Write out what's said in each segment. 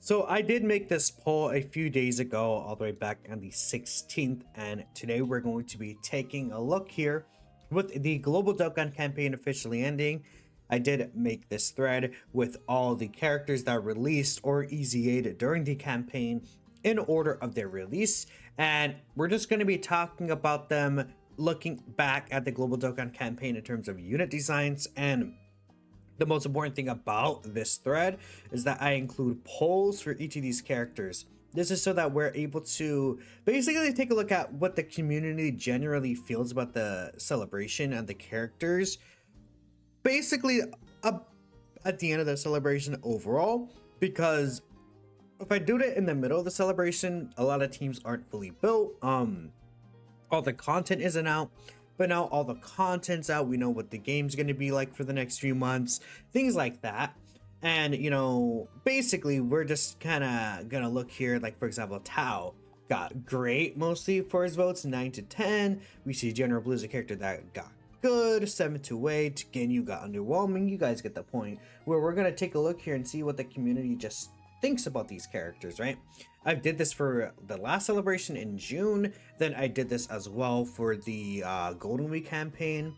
So I did make this poll a few days ago, all the way back on the 16th, and today we're going to be taking a look here with the Global Dokkan campaign officially ending. I did make this thread with all the characters that released or EZA'd during the campaign in order of their release, and we're just going to be talking about them, looking back at the Global Dokkan campaign in terms of unit designs. And the most important thing about this thread is that I include polls for each of these characters. This is so that we're able to basically take a look at what the community generally feels about the celebration and the characters. Basically, at the end of the celebration overall, because if I do it in the middle of the celebration, a lot of teams aren't fully built. All the content isn't out. But now all the content's out, we know what the game's going to be like for the next few months, things like that. And, you know, basically, we're just kind of going to look here. Like, for example, Tao got great mostly for his votes, 9 to 10. We see General Blue's a character that got good, 7 to 8. Ginyu got underwhelming. You guys get the point. Where we're going to take a look here and see what the community just thinks about these characters, right? I did this for the last celebration in June. Then I did this as well for the Golden Week campaign.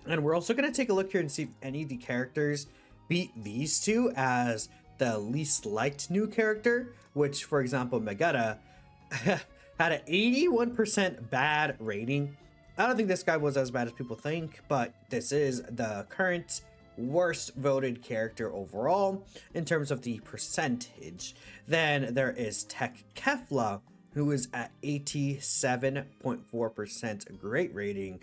And we're also going to take a look here and see if any of the characters beat these two as the least liked new character, which, for example, Vegeta had an 81% bad rating. I don't think this guy was as bad as people think, but this is the current worst voted character overall in terms of the percentage. Then there is TEQ Kefla, who is at 87.4% great rating,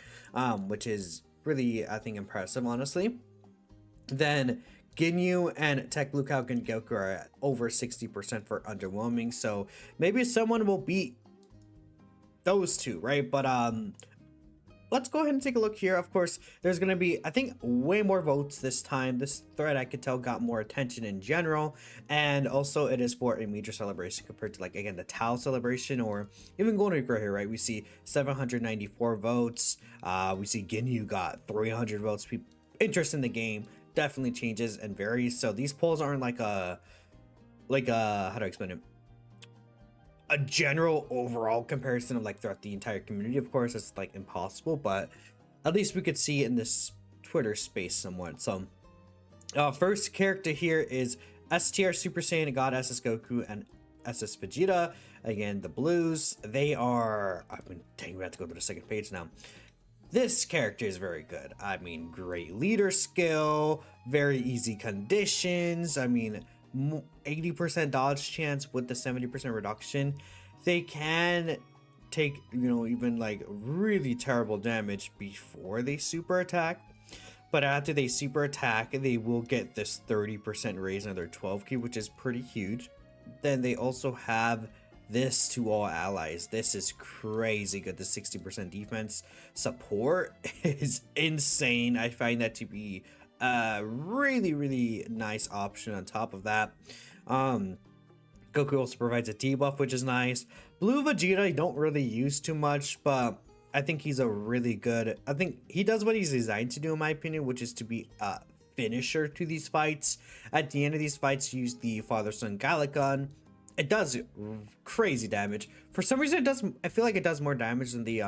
which is really, I think, impressive, honestly. Then Ginyu and TEQ Lukao and Goku are at over 60% for underwhelming, so maybe someone will beat those two, right? But let's go ahead and take a look here. Of course, there's going to be, I think, way more votes this time. This thread, I could tell, got more attention in general. And also, it is for a major celebration compared to, like, again, the Tao celebration or even Golden Week right here, right? We see 794 votes. We see Ginyu got 300 votes. Interest in the game definitely changes and varies. So these polls aren't like a, how do I explain it? A general overall comparison of like throughout the entire community. Of course, it's like impossible, but at least we could see in this Twitter space somewhat. So first character here is STR Super Saiyan God SS Goku and SS Vegeta. Again, the blues, they are, I mean, dang, we have to go to the second page now. This character is very good. I mean, great leader skill, very easy conditions. I mean, 80% dodge chance with the 70% reduction. They can take, you know, even like really terrible damage before they super attack, but after they super attack, they will get this 30% raise on their 12k, which is pretty huge. Then they also have this to all allies. This is crazy good. The 60% defense support is insane. I find that to be really nice option. On top of that, Goku also provides a debuff, which is nice. Blue Vegeta I don't really use too much, but I think he's a really good, I think he does what he's designed to do, in my opinion, which is to be a finisher to these fights. At the end of these fights, use the father-son Gallic gun. It does crazy damage. For some reason, it does, I feel like it does more damage than the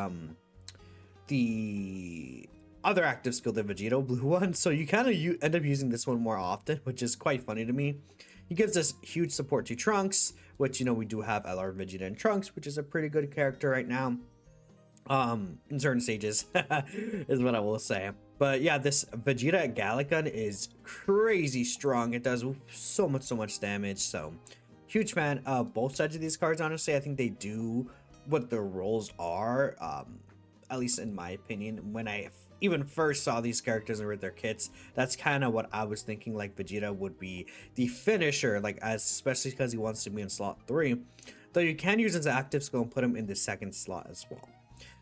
other active skill, the Vegito blue one. So you kind of end up using this one more often, which is quite funny to me. He gives us huge support to Trunks, which, you know, we do have LR Vegeta and Trunks, which is a pretty good character right now. In certain stages is what I will say. But yeah, this Vegeta Gallic gun is crazy strong. It does so much damage. So huge fan of both sides of these cards. Honestly, I think they do what their roles are. At least in my opinion, when I even first saw these characters and read their kits, that's kind of what I was thinking. Like Vegeta would be the finisher, like, as especially because he wants to be in slot 3, though you can use his active skill and put him in the second slot as well.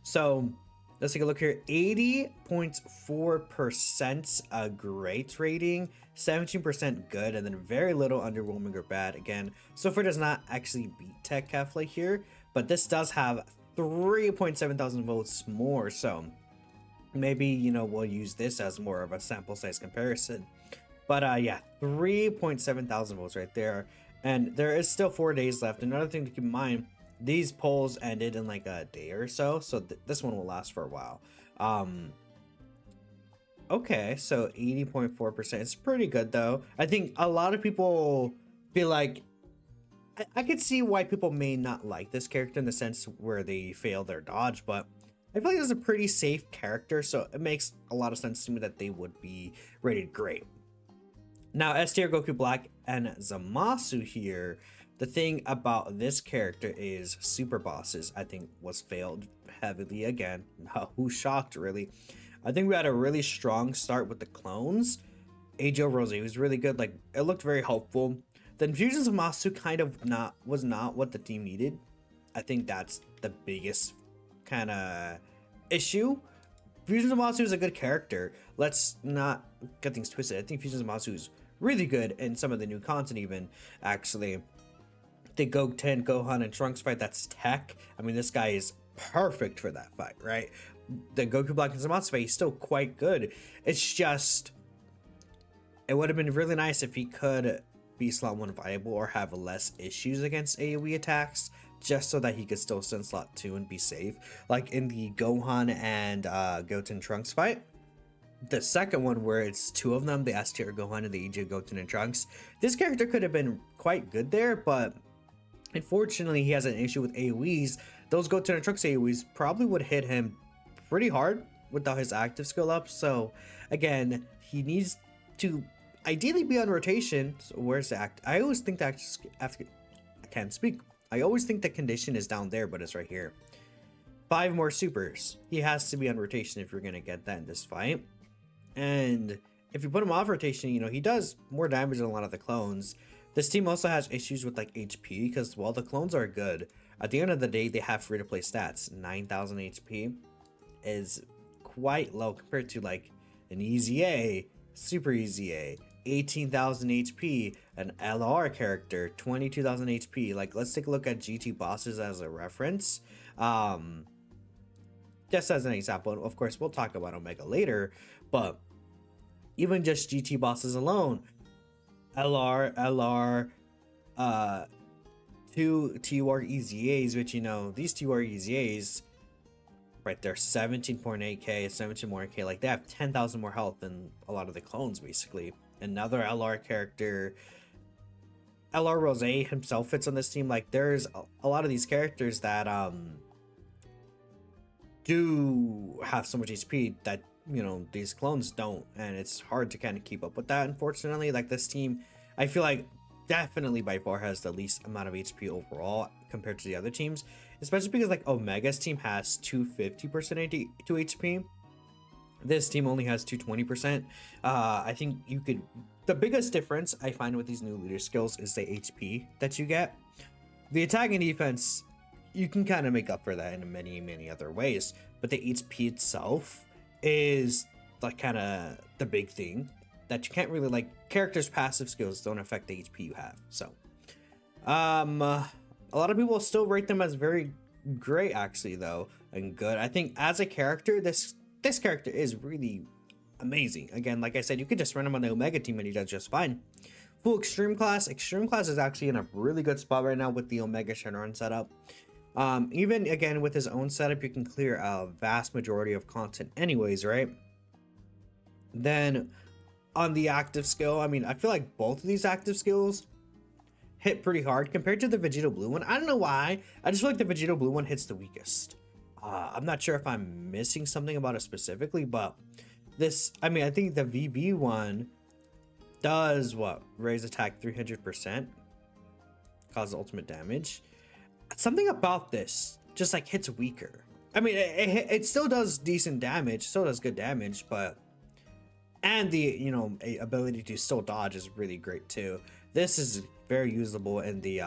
So let's take a look here. 80.4% a great rating, 17% good, and then very little underwhelming or bad. Again, so far does not actually beat TEQ Kefla here, but this does have 3.7 thousand votes more, so maybe, you know, we'll use this as more of a sample size comparison. But yeah, 3.7 thousand votes right there. And there is still 4 days left. Another thing to keep in mind, these polls ended in like a day or so. So this one will last for a while. Okay, so 80.4%. It's pretty good though. I think a lot of people feel like I could see why people may not like this character in the sense where they fail their dodge, but I feel like it's a pretty safe character, so it makes a lot of sense to me that they would be rated great. Now, S tier Goku Black and Zamasu here. The thing about this character is super bosses, I think, was failed heavily again. Who's shocked, really? I think we had a really strong start with the clones. AIO Rosé was really good. Like, it looked very hopeful. The infusions of Zamasu kind of was not what the team needed. I think that's the biggest kind of issue. Fusion Zamasu is a good character. Let's not get things twisted. I think Fusion Zamasu is really good in some of the new content even, actually. The Gohan and Trunks fight, that's TEQ. I mean, this guy is perfect for that fight, right? The Goku Black and Zamasu fight is still quite good. It's just, it would have been really nice if he could be slot 1 viable or have less issues against AoE attacks, just so that he could still send slot 2 and be safe. Like in the Gohan and Goten and Trunks fight, the second one where it's 2 of them, the S tier Gohan and the AIO Goten and Trunks, this character could have been quite good there, but unfortunately he has an issue with AoEs. Those Goten and Trunks AoEs probably would hit him pretty hard without his active skill up. So again, he needs to ideally be on rotation. So where's the act? I always think that after I can't speak. I always think the condition is down there, but it's right here. 5 more supers. He has to be on rotation if you're gonna get that in this fight. And if you put him off rotation, you know, he does more damage than a lot of the clones. This team also has issues with like HP because while the clones are good, at the end of the day, they have free to play stats. 9,000 HP is quite low compared to like an EZA, Super EZA, 18,000 HP, an LR character, 22,000 HP. Like, let's take a look at GT bosses as a reference. Just as an example, of course, we'll talk about Omega later, but even just GT bosses alone, LR, 2 TEQ EZAs, which, you know, these TEQ EZAs, right, they're 17.8k, 17 more k, like they have 10,000 more health than a lot of the clones, basically. Another LR character, LR Rosé himself fits on this team. Like, there's a lot of these characters that do have so much HP that, you know, these clones don't, and it's hard to kind of keep up with that, unfortunately. Like, this team, I feel like definitely by far has the least amount of HP overall compared to the other teams, especially because like Omega's team has 250% to HP. This team only has 220%. I think you could, the biggest difference I find with these new leader skills is the HP that you get. The attack and defense, you can kind of make up for that in many other ways, but the HP itself is like kind of the big thing that you can't really, like, characters' passive skills don't affect the HP you have. So a lot of people still rate them as very great, actually, though, and good. I think as a character, this character is really amazing. Again, like I said, you could just run him on the Omega team and he does just fine. Full extreme class is actually in a really good spot right now with the Omega Shenron setup. Even again with his own setup, you can clear a vast majority of content anyways, right? Then on the active skill, I mean, I feel like both of these active skills hit pretty hard compared to the Vegito blue one. I don't know why, I just feel like the Vegito blue one hits the weakest. I'm not sure if I'm missing something about it specifically, but this, I mean, I think the VB one does what? Raise attack 300%, cause ultimate damage. Something about this just like hits weaker. I mean, it still does decent damage, still does good damage, but, and the, you know, ability to still dodge is really great too. This is very usable in the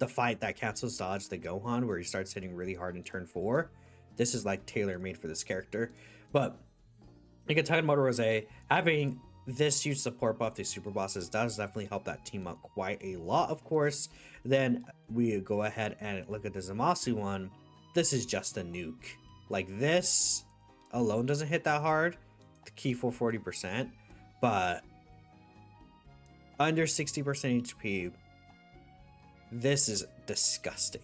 fight that cancels dodge, the Gohan, where he starts hitting really hard in turn 4. This is like tailor made for this character. But like talking about Rosé, having this huge support buff to super bosses does definitely help that team out quite a lot, of course. Then we go ahead and look at the Zamasu one. This is just a nuke. Like, this alone doesn't hit that hard, the key for 40%, but under 60% HP. This is disgusting.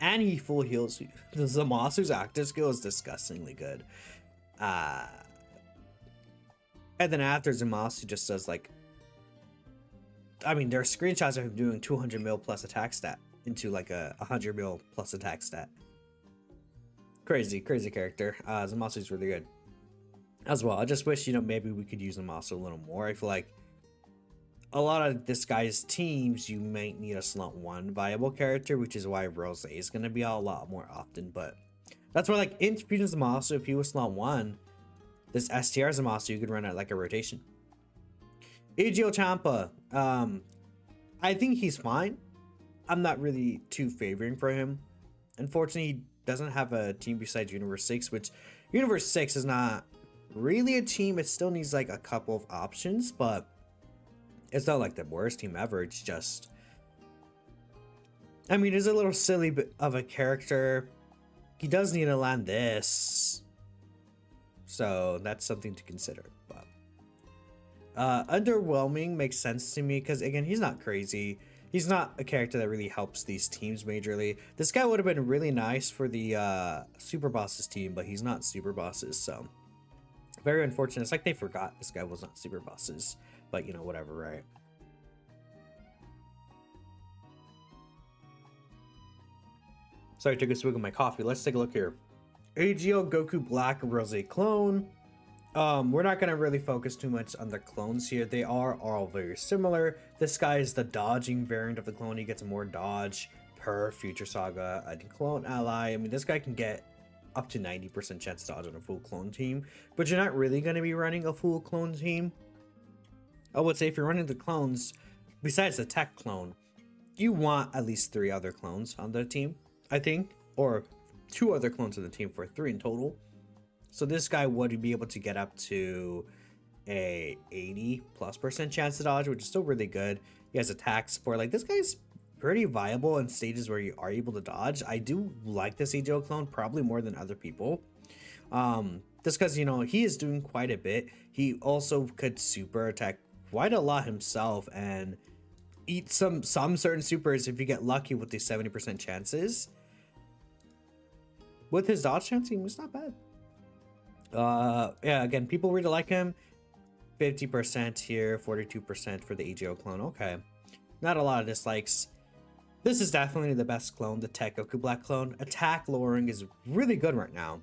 And he full heals you. The Zamasu's active skill is disgustingly good. And then after, Zamasu just does like, I mean, there are screenshots of him doing 200 mil plus attack stat into like a 100 mil plus attack stat. Crazy character. Zamasu's really good as well. I just wish, you know, maybe we could use Zamasu a little more. I feel like a lot of this guy's teams, you might need a slot 1 viable character, which is why Rosé is going to be out a lot more often. But that's why, like, in Fusion Zamasu, if he was slot 1, this STR Zamasu, you could run it like a rotation. AIO Champa, I think he's fine. I'm not really too favoring for him. Unfortunately, he doesn't have a team besides Universe 6, which Universe 6 is not really a team. It still needs like a couple of options, but it's not like the worst team ever. It's just, I mean, it's a little silly bit of a character. He does need to land this, so that's something to consider. But underwhelming makes sense to me because, again, he's not crazy. He's not a character that really helps these teams majorly. This guy would have been really nice for the Super Bosses team, but he's not Super Bosses, so very unfortunate. It's like they forgot this guy was not Super Bosses, but you know, whatever, right? Sorry, I took a swig of my coffee. Let's take a look here. AIO Goku Black Rosé clone. We're not going to really focus too much on the clones here. They are all very similar. This guy is the dodging variant of the clone. He gets more dodge per Future Saga and clone ally. I mean, this guy can get up to 90% chance to dodge on a full clone team, but you're not really going to be running a full clone team. I would say if you're running the clones, besides the TEQ clone, you want at least 3 other clones on the team, I think, or 2 other clones on the team for 3 in total. So this guy would be able to get up to a 80+% chance to dodge, which is still really good. He has attack support. Like, this guy's pretty viable in stages where you are able to dodge. I do like this AIO clone probably more than other people. Just because, you know, he is doing quite a bit. He also could super attack quite a lot himself and eat some certain supers if you get lucky with these 70% chances. With his dodge chance, he was not bad. Yeah, again, people really like him. 50% here, 42% for the AIO clone. Okay, not a lot of dislikes. This is definitely the best clone, the TEQ Goku Black clone. Attack lowering is really good right now,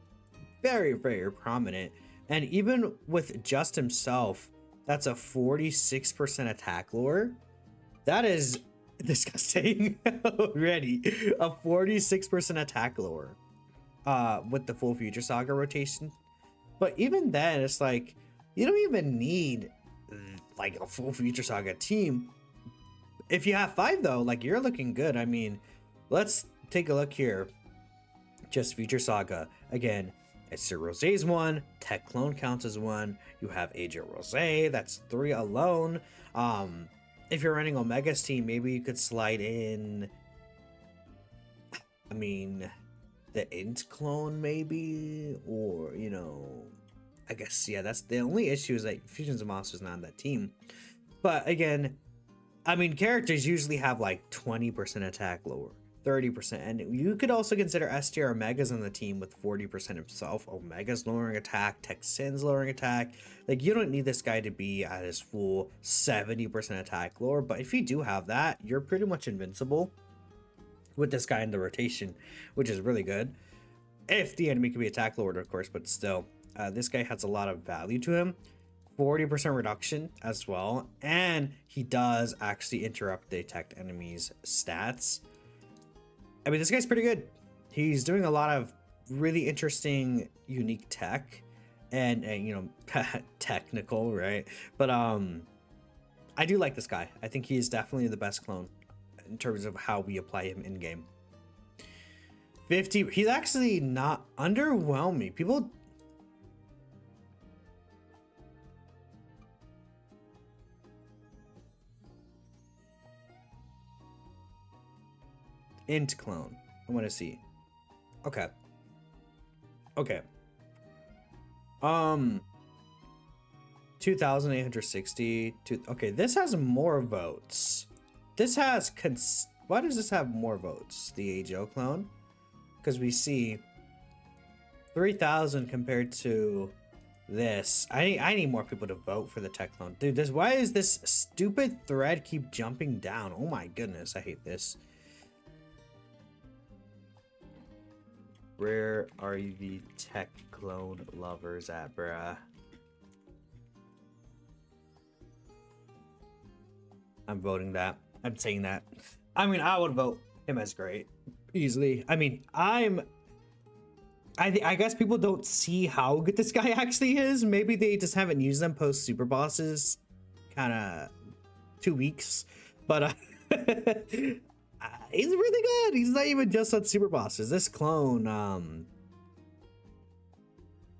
very prominent, and even with just himself, that's a 46% attack lower. That is disgusting already. A 46% attack lower with the full Future Saga rotation. But even then, it's like, you don't even need like a full Future Saga team. If you have 5 though, like, you're looking good. I mean, let's take a look here. Just Future Saga. Again, it's your Rosé's 1, TEQ clone counts as 1. You have AIO Rosé, that's 3 alone. If you're running Omega's team, maybe you could slide in, I mean, the Int clone maybe, or, you know, I guess, yeah, that's the only issue, is that Fusion Zamasu is not on that team. But again, I mean, characters usually have like 20% attack lower, 30%, and you could also consider STR Omega's on the team with 40% himself. Omega's lowering attack, TEQ Syn's lowering attack. Like, you don't need this guy to be at his full 70% attack lower, but if you do have that, you're pretty much invincible with this guy in the rotation, which is really good. If the enemy can be attack lowered, of course, but still, this guy has a lot of value to him. 40% reduction as well, and he does actually interrupt the attacked enemy's stats. I mean, this guy's pretty good. He's doing a lot of really interesting, unique tech, and you know, technical, right? But I do like this guy. I think he is definitely the best clone in terms of how we apply him in game. 50. He's actually not underwhelming. People. Int clone. I want to see. Okay. Okay. 2 2,860. Okay, this has more votes. This has why does this have more votes? The AIO clone, because we see 3,000 compared to this. I need more people to vote for the TEQ clone, dude. Why is this stupid thread keep jumping down? Oh my goodness, I hate this. Where are the TEQ clone lovers at, bruh? I'm voting that. I'm saying that. I mean, I would vote him as great easily. I mean, I guess people don't see how good this guy actually is. Maybe they just haven't used them post super bosses, kind of 2 weeks. But he's really good. He's not even just on super bosses. This clone,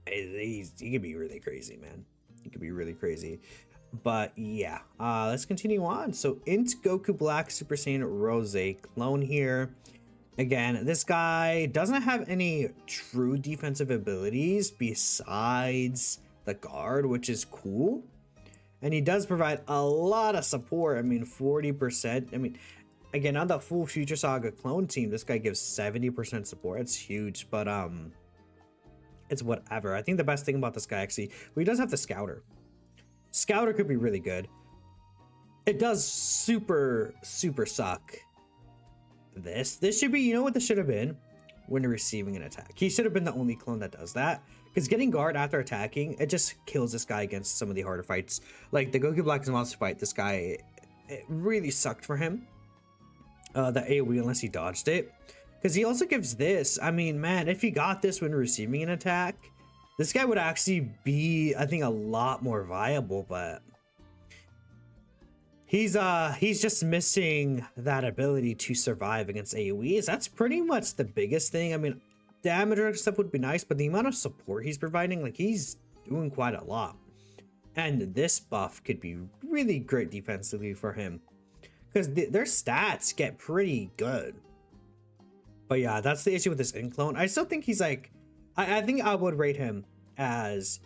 he could be really crazy, man. He could be really crazy. But yeah, let's continue on. So TEQ Goku Black Super Saiyan Rosé clone here. Again, this guy doesn't have any true defensive abilities besides the guard, which is cool. And he does provide a lot of support. I mean, 40%. I mean, again, on the full Future Saga clone team, this guy gives 70% support. It's huge, but it's whatever. I think the best thing about this guy actually, well, he does have the Scouter. Scouter could be really good. It does super suck. This should be, you know what this should have been? When receiving an attack. He should have been the only clone that does that. Because getting guard after attacking, it just kills this guy against some of the harder fights. Like the Goku Black Zamasu fight, this guy, it really sucked for him. The AoE unless he dodged it. Because he also gives this. I mean, man, if he got this when receiving an attack, this guy would actually be, I think, a lot more viable, but he's just missing that ability to survive against AoEs. That's pretty much the biggest thing. I mean, damage stuff would be nice, but the amount of support he's providing, like, he's doing quite a lot. And this buff could be really great defensively for him because their stats get pretty good. But yeah, that's the issue with this clone. I still think he's like, I think I would rate him as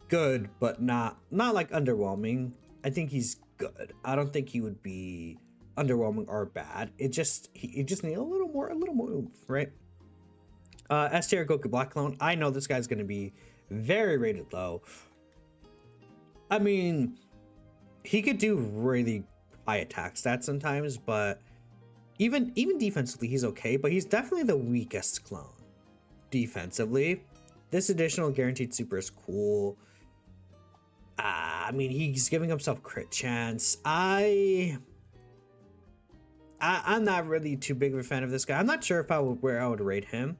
good, but not like underwhelming. I think he's good. I don't think he would be underwhelming or bad. He just needs a little more oomph, right? S tier Goku Black clone. I know this guy's gonna be very rated low. I mean, he could do really high attack stats sometimes, but even defensively he's okay, but he's definitely the weakest clone defensively. This additional guaranteed super is cool. I mean, he's giving himself crit chance. I'm not really too big of a fan of this guy. I'm not sure if where I would rate him.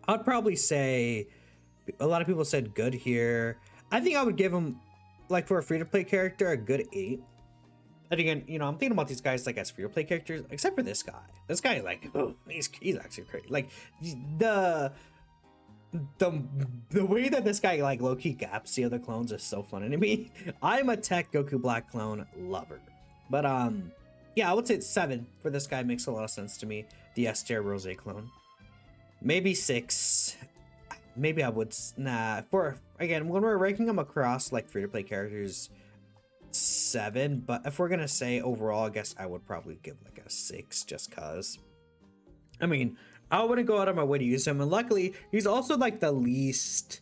I'd probably say a lot of people said good here. I think I would give him, like, for a free-to-play character, a good 8. And again, you know, I'm thinking about these guys like as free-to-play characters, except for this guy. This guy, like, oh, he's actually crazy. Like, the way that this guy, like, low-key gaps the other clones is so funny to me. I'm a TEQ Goku Black clone lover. But yeah, I would say 7 for this guy makes a lot of sense to me. The S tier Rosé clone. Maybe 6. Maybe I would, nah. For, again, when we're ranking them across, like, free-to-play characters, 7. But if we're gonna say overall, I guess I would probably give, like, a 6 just cause. I mean, I wouldn't go out of my way to use him, and luckily he's also like the least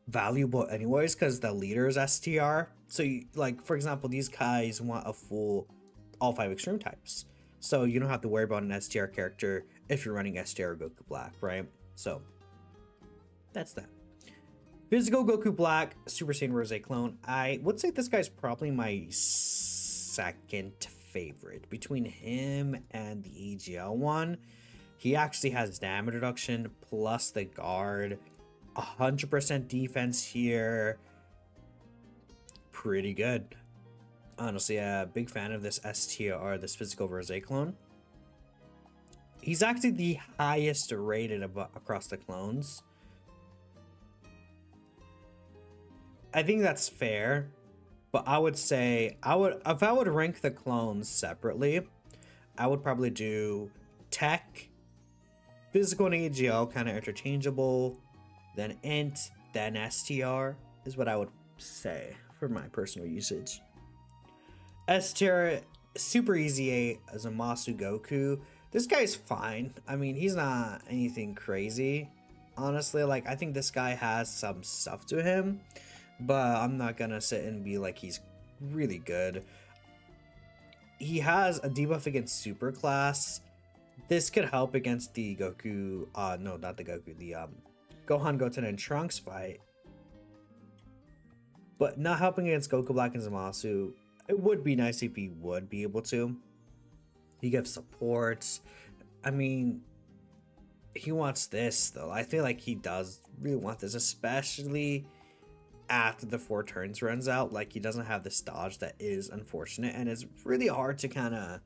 valuable anyways because the leader is STR. So you, like, for example, these guys want a full all 5 extreme types, so you don't have to worry about an STR character if you're running STR or Goku Black, right? So that's that. Physical Goku Black Super Saiyan Rosé clone. I would say this guy's probably my second favorite between him and the AGL one. He actually has damage reduction plus the guard, 100% defense here. Pretty good. Honestly, a big fan of this STR, this physical Rosé clone. He's actually the highest rated across the clones. I think that's fair, but I would say if I would rank the clones separately, I would probably do TEQ, physical and AGL kind of interchangeable, then int, then STR is what I would say for my personal usage. S tier Super EZA Zamasu Goku. This guy's fine. I mean, he's not anything crazy. Honestly, like, I think this guy has some stuff to him, but I'm not gonna sit and be like he's really good. He has a debuff against super class. This could help against the Goku, no, not the Goku, the Gohan, Goten, and Trunks fight. But not helping against Goku Black and Zamasu. It would be nice if he would be able to. He gives supports. I mean, he wants this though. I feel like he does really want this, especially after the 4 turns runs out. Like, he doesn't have this dodge that is unfortunate, and it's really hard to kind of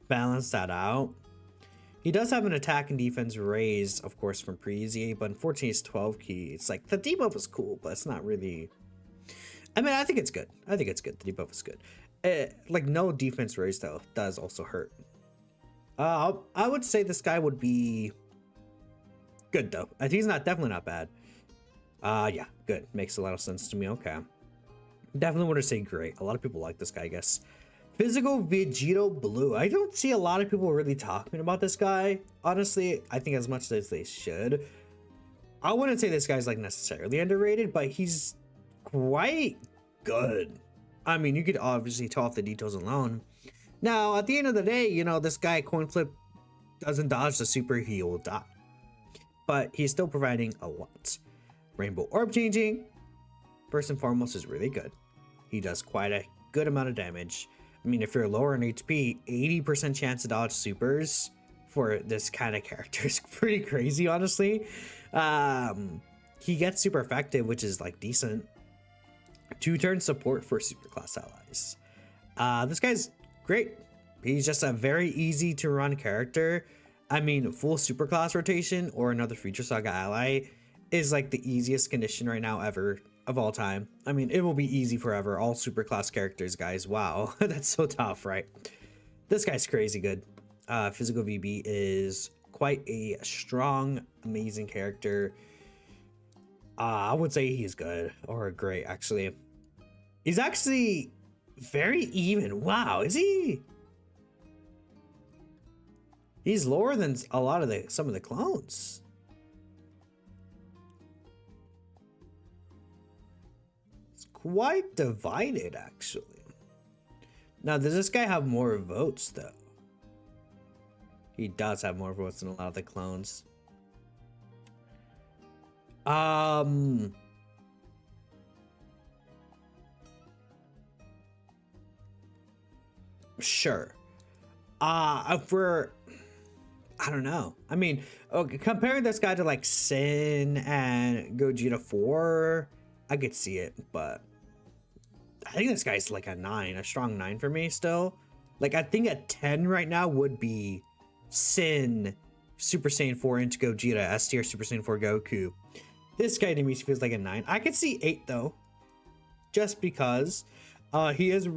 balance that out. He does have an attack and defense raised, of course, from pre-EZA, but unfortunately it's 12 key. It's like, the debuff is cool, but it's not really... I mean, I think it's good. I think it's good. The debuff is good. Like, no defense raised, though, does also hurt. I would say this guy would be good, though. He's definitely not bad. Yeah, good. Makes a lot of sense to me. Okay. Definitely want to say great. A lot of people like this guy, I guess. Physical Vegito Blue. I don't see a lot of people really talking about this guy. Honestly, I think as much as they should. I wouldn't say this guy's like necessarily underrated, but he's quite good. I mean, you could obviously tell off the details alone. Now, at the end of the day, you know, this guy coin flip doesn't dodge the super, he will die. But he's still providing a lot. Rainbow Orb changing, first and foremost, is really good. He does quite a good amount of damage. I mean, if you're lower in HP, 80% chance to dodge supers for this kind of character is pretty crazy, honestly. He gets super effective, which is like decent. 2-turn support for super class allies. This guy's great. He's just a very easy to run character. I mean, full super class rotation or another Future Saga ally is like the easiest condition right now ever of all time. I mean, it will be easy forever. All super class characters, guys. Wow, that's so tough, right? This guy's crazy good. Physical VB is quite a strong, amazing character. I would say he's good or great, actually. He's actually very even. Wow, is he? He's lower than a lot of some of the clones. It's quite divided, actually. Now, does this guy have more votes, though? He does have more votes than a lot of the clones. Sure. I don't know. I mean, okay, comparing this guy to like Syn and Gogeta 4, I could see it, but I think this guy's like a 9, a strong 9 for me still. Like, I think a 10 right now would be Syn Super Saiyan 4 into Gogeta, S tier Super Saiyan 4 Goku. This guy to me feels like a 9. I could see 8 though, just because he is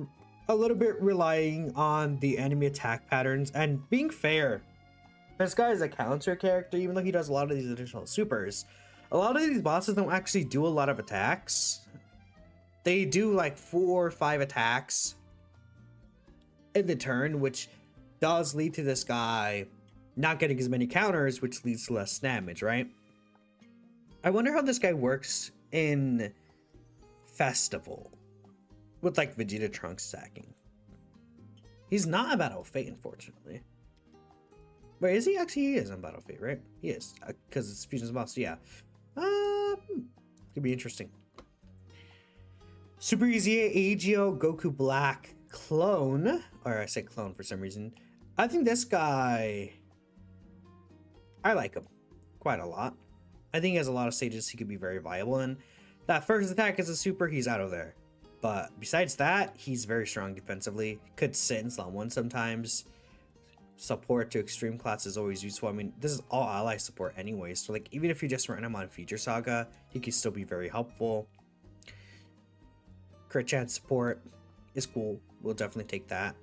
a little bit relying on the enemy attack patterns. And being fair, this guy is a counter character, even though he does a lot of these additional supers. A lot of these bosses don't actually do a lot of attacks. They do like 4 or 5 attacks in the turn, which does lead to this guy not getting as many counters, which leads to less damage, right? I wonder how this guy works in Festival with like Vegeta Trunks stacking. He's not a Battle of Fate, unfortunately. Wait, is he? Actually, he is on Battle of Fate, right? He is, because it's Fusion's boss, yeah. Could be interesting. Super EZA AIO Goku Black clone, or I said clone for some reason. I think this guy, I like him quite a lot. I think he has a lot of stages he could be very viable in. That first attack is a super, he's out of there. But besides that, he's very strong defensively. Could sit in slot 1 sometimes. Support to extreme class is always useful. I mean, this is all ally support anyways. So like, even if you just run him on Future Saga, he can still be very helpful. Crit chance support is cool. We'll definitely take that.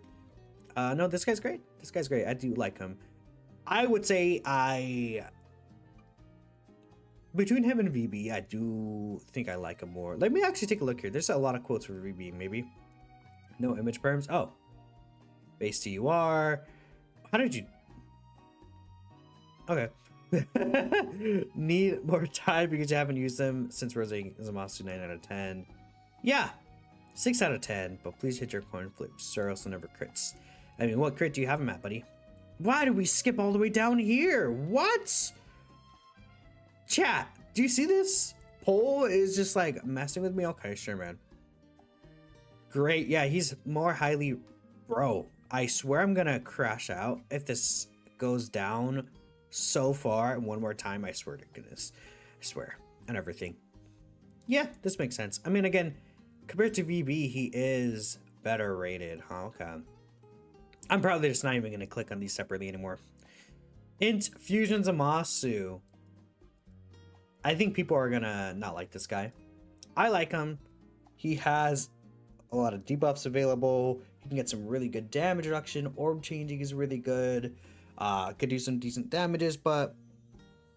No, this guy's great. This guy's great. I do like him. I would say I between him and VB, I do think I like him more. Let me actually take a look here. There's a lot of quotes for VB, maybe. No image perms. Oh. Base TUR. How did you... Okay. Need more time because you haven't used them since Rosé Zamasu 9 out of 10. Yeah. 6 out of 10. But please hit your coin flips or else never crits. I mean, what crit do you have him at, buddy? Why did we skip all the way down here? What? Chat, do you see this? Poll is just like messing with me. Okay, sure, man. Great. Yeah, he's more highly... Bro, I swear I'm gonna crash out if this goes down so far one more time. I swear to goodness. I swear. And everything. Yeah, this makes sense. I mean, again, compared to VB, he is better rated. Huh? Okay. I'm probably just not even gonna click on these separately anymore. Int Fusion Zamasu. I think people are gonna not like this guy. I like him. He has a lot of debuffs available. He can get some really good damage reduction. Orb changing is really good. Could do some decent damages, but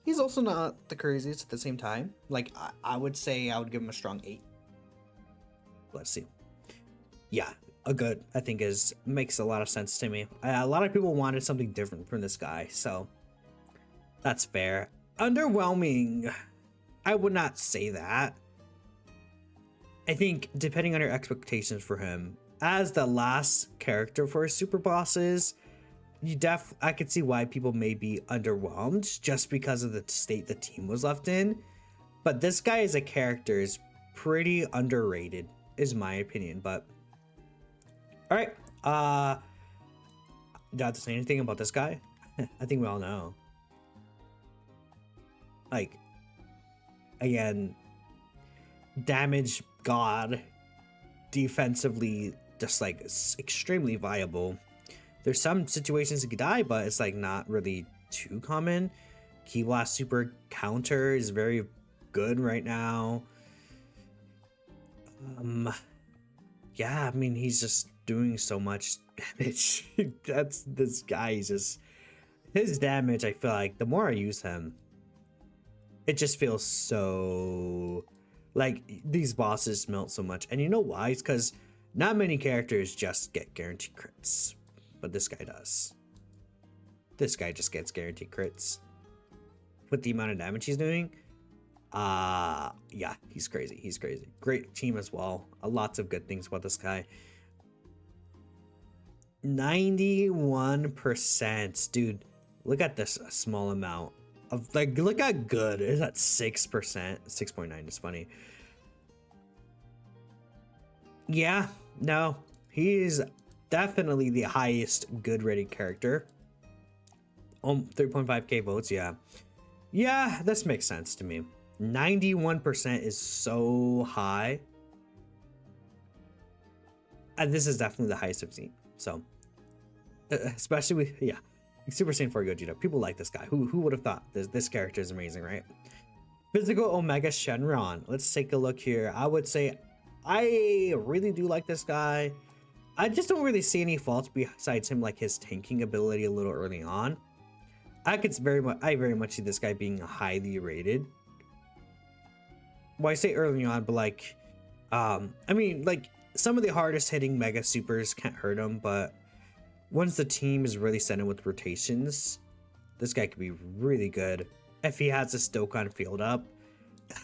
he's also not the craziest at the same time. Like, I would say I would give him a strong 8. Let's see. Yeah, a good, I think, makes a lot of sense to me. A lot of people wanted something different from this guy, so that's fair. Underwhelming. I would not say that. I think depending on your expectations for him, as the last character for super bosses, I could see why people may be underwhelmed just because of the state the team was left in. But this guy as a character is pretty underrated, is my opinion. But all right, do I have to say anything about this guy? I think we all know. Like, again, damage god, defensively just like extremely viable. There's some situations he could die, but it's like not really too common. Key Blast super counter is very good right now. Yeah, I mean, he's just doing so much damage. This guy. He's just, his damage, I feel like the more I use him, it just feels so like these bosses melt so much. And you know why? It's because not many characters just get guaranteed crits, but this guy does. This guy just gets guaranteed crits with the amount of damage he's doing. Yeah, he's crazy. He's crazy. Great team as well. Lots of good things about this guy. 91%, dude. Look at this small amount of, like, look how good is that. 6%. 6.9 is funny. Yeah, no, he's definitely the highest good rated character. 3.5k votes. Yeah, this makes sense to me. 91% is so high, and this is definitely the highest I've seen. So especially with, yeah, Super Saiyan 4 Gogeta, people like this guy. Who would have thought? This character is amazing, right? Physical Omega Shenron. Let's take a look here. I would say I really do like this guy. I just don't really see any faults besides him, like his tanking ability a little early on. I very much see this guy being highly rated. Well, I say early on, but like, I mean, like, some of the hardest hitting Mega Supers can't hurt him, but once the team is really set in with rotations, this guy could be really good. If he has a Dokkan field up,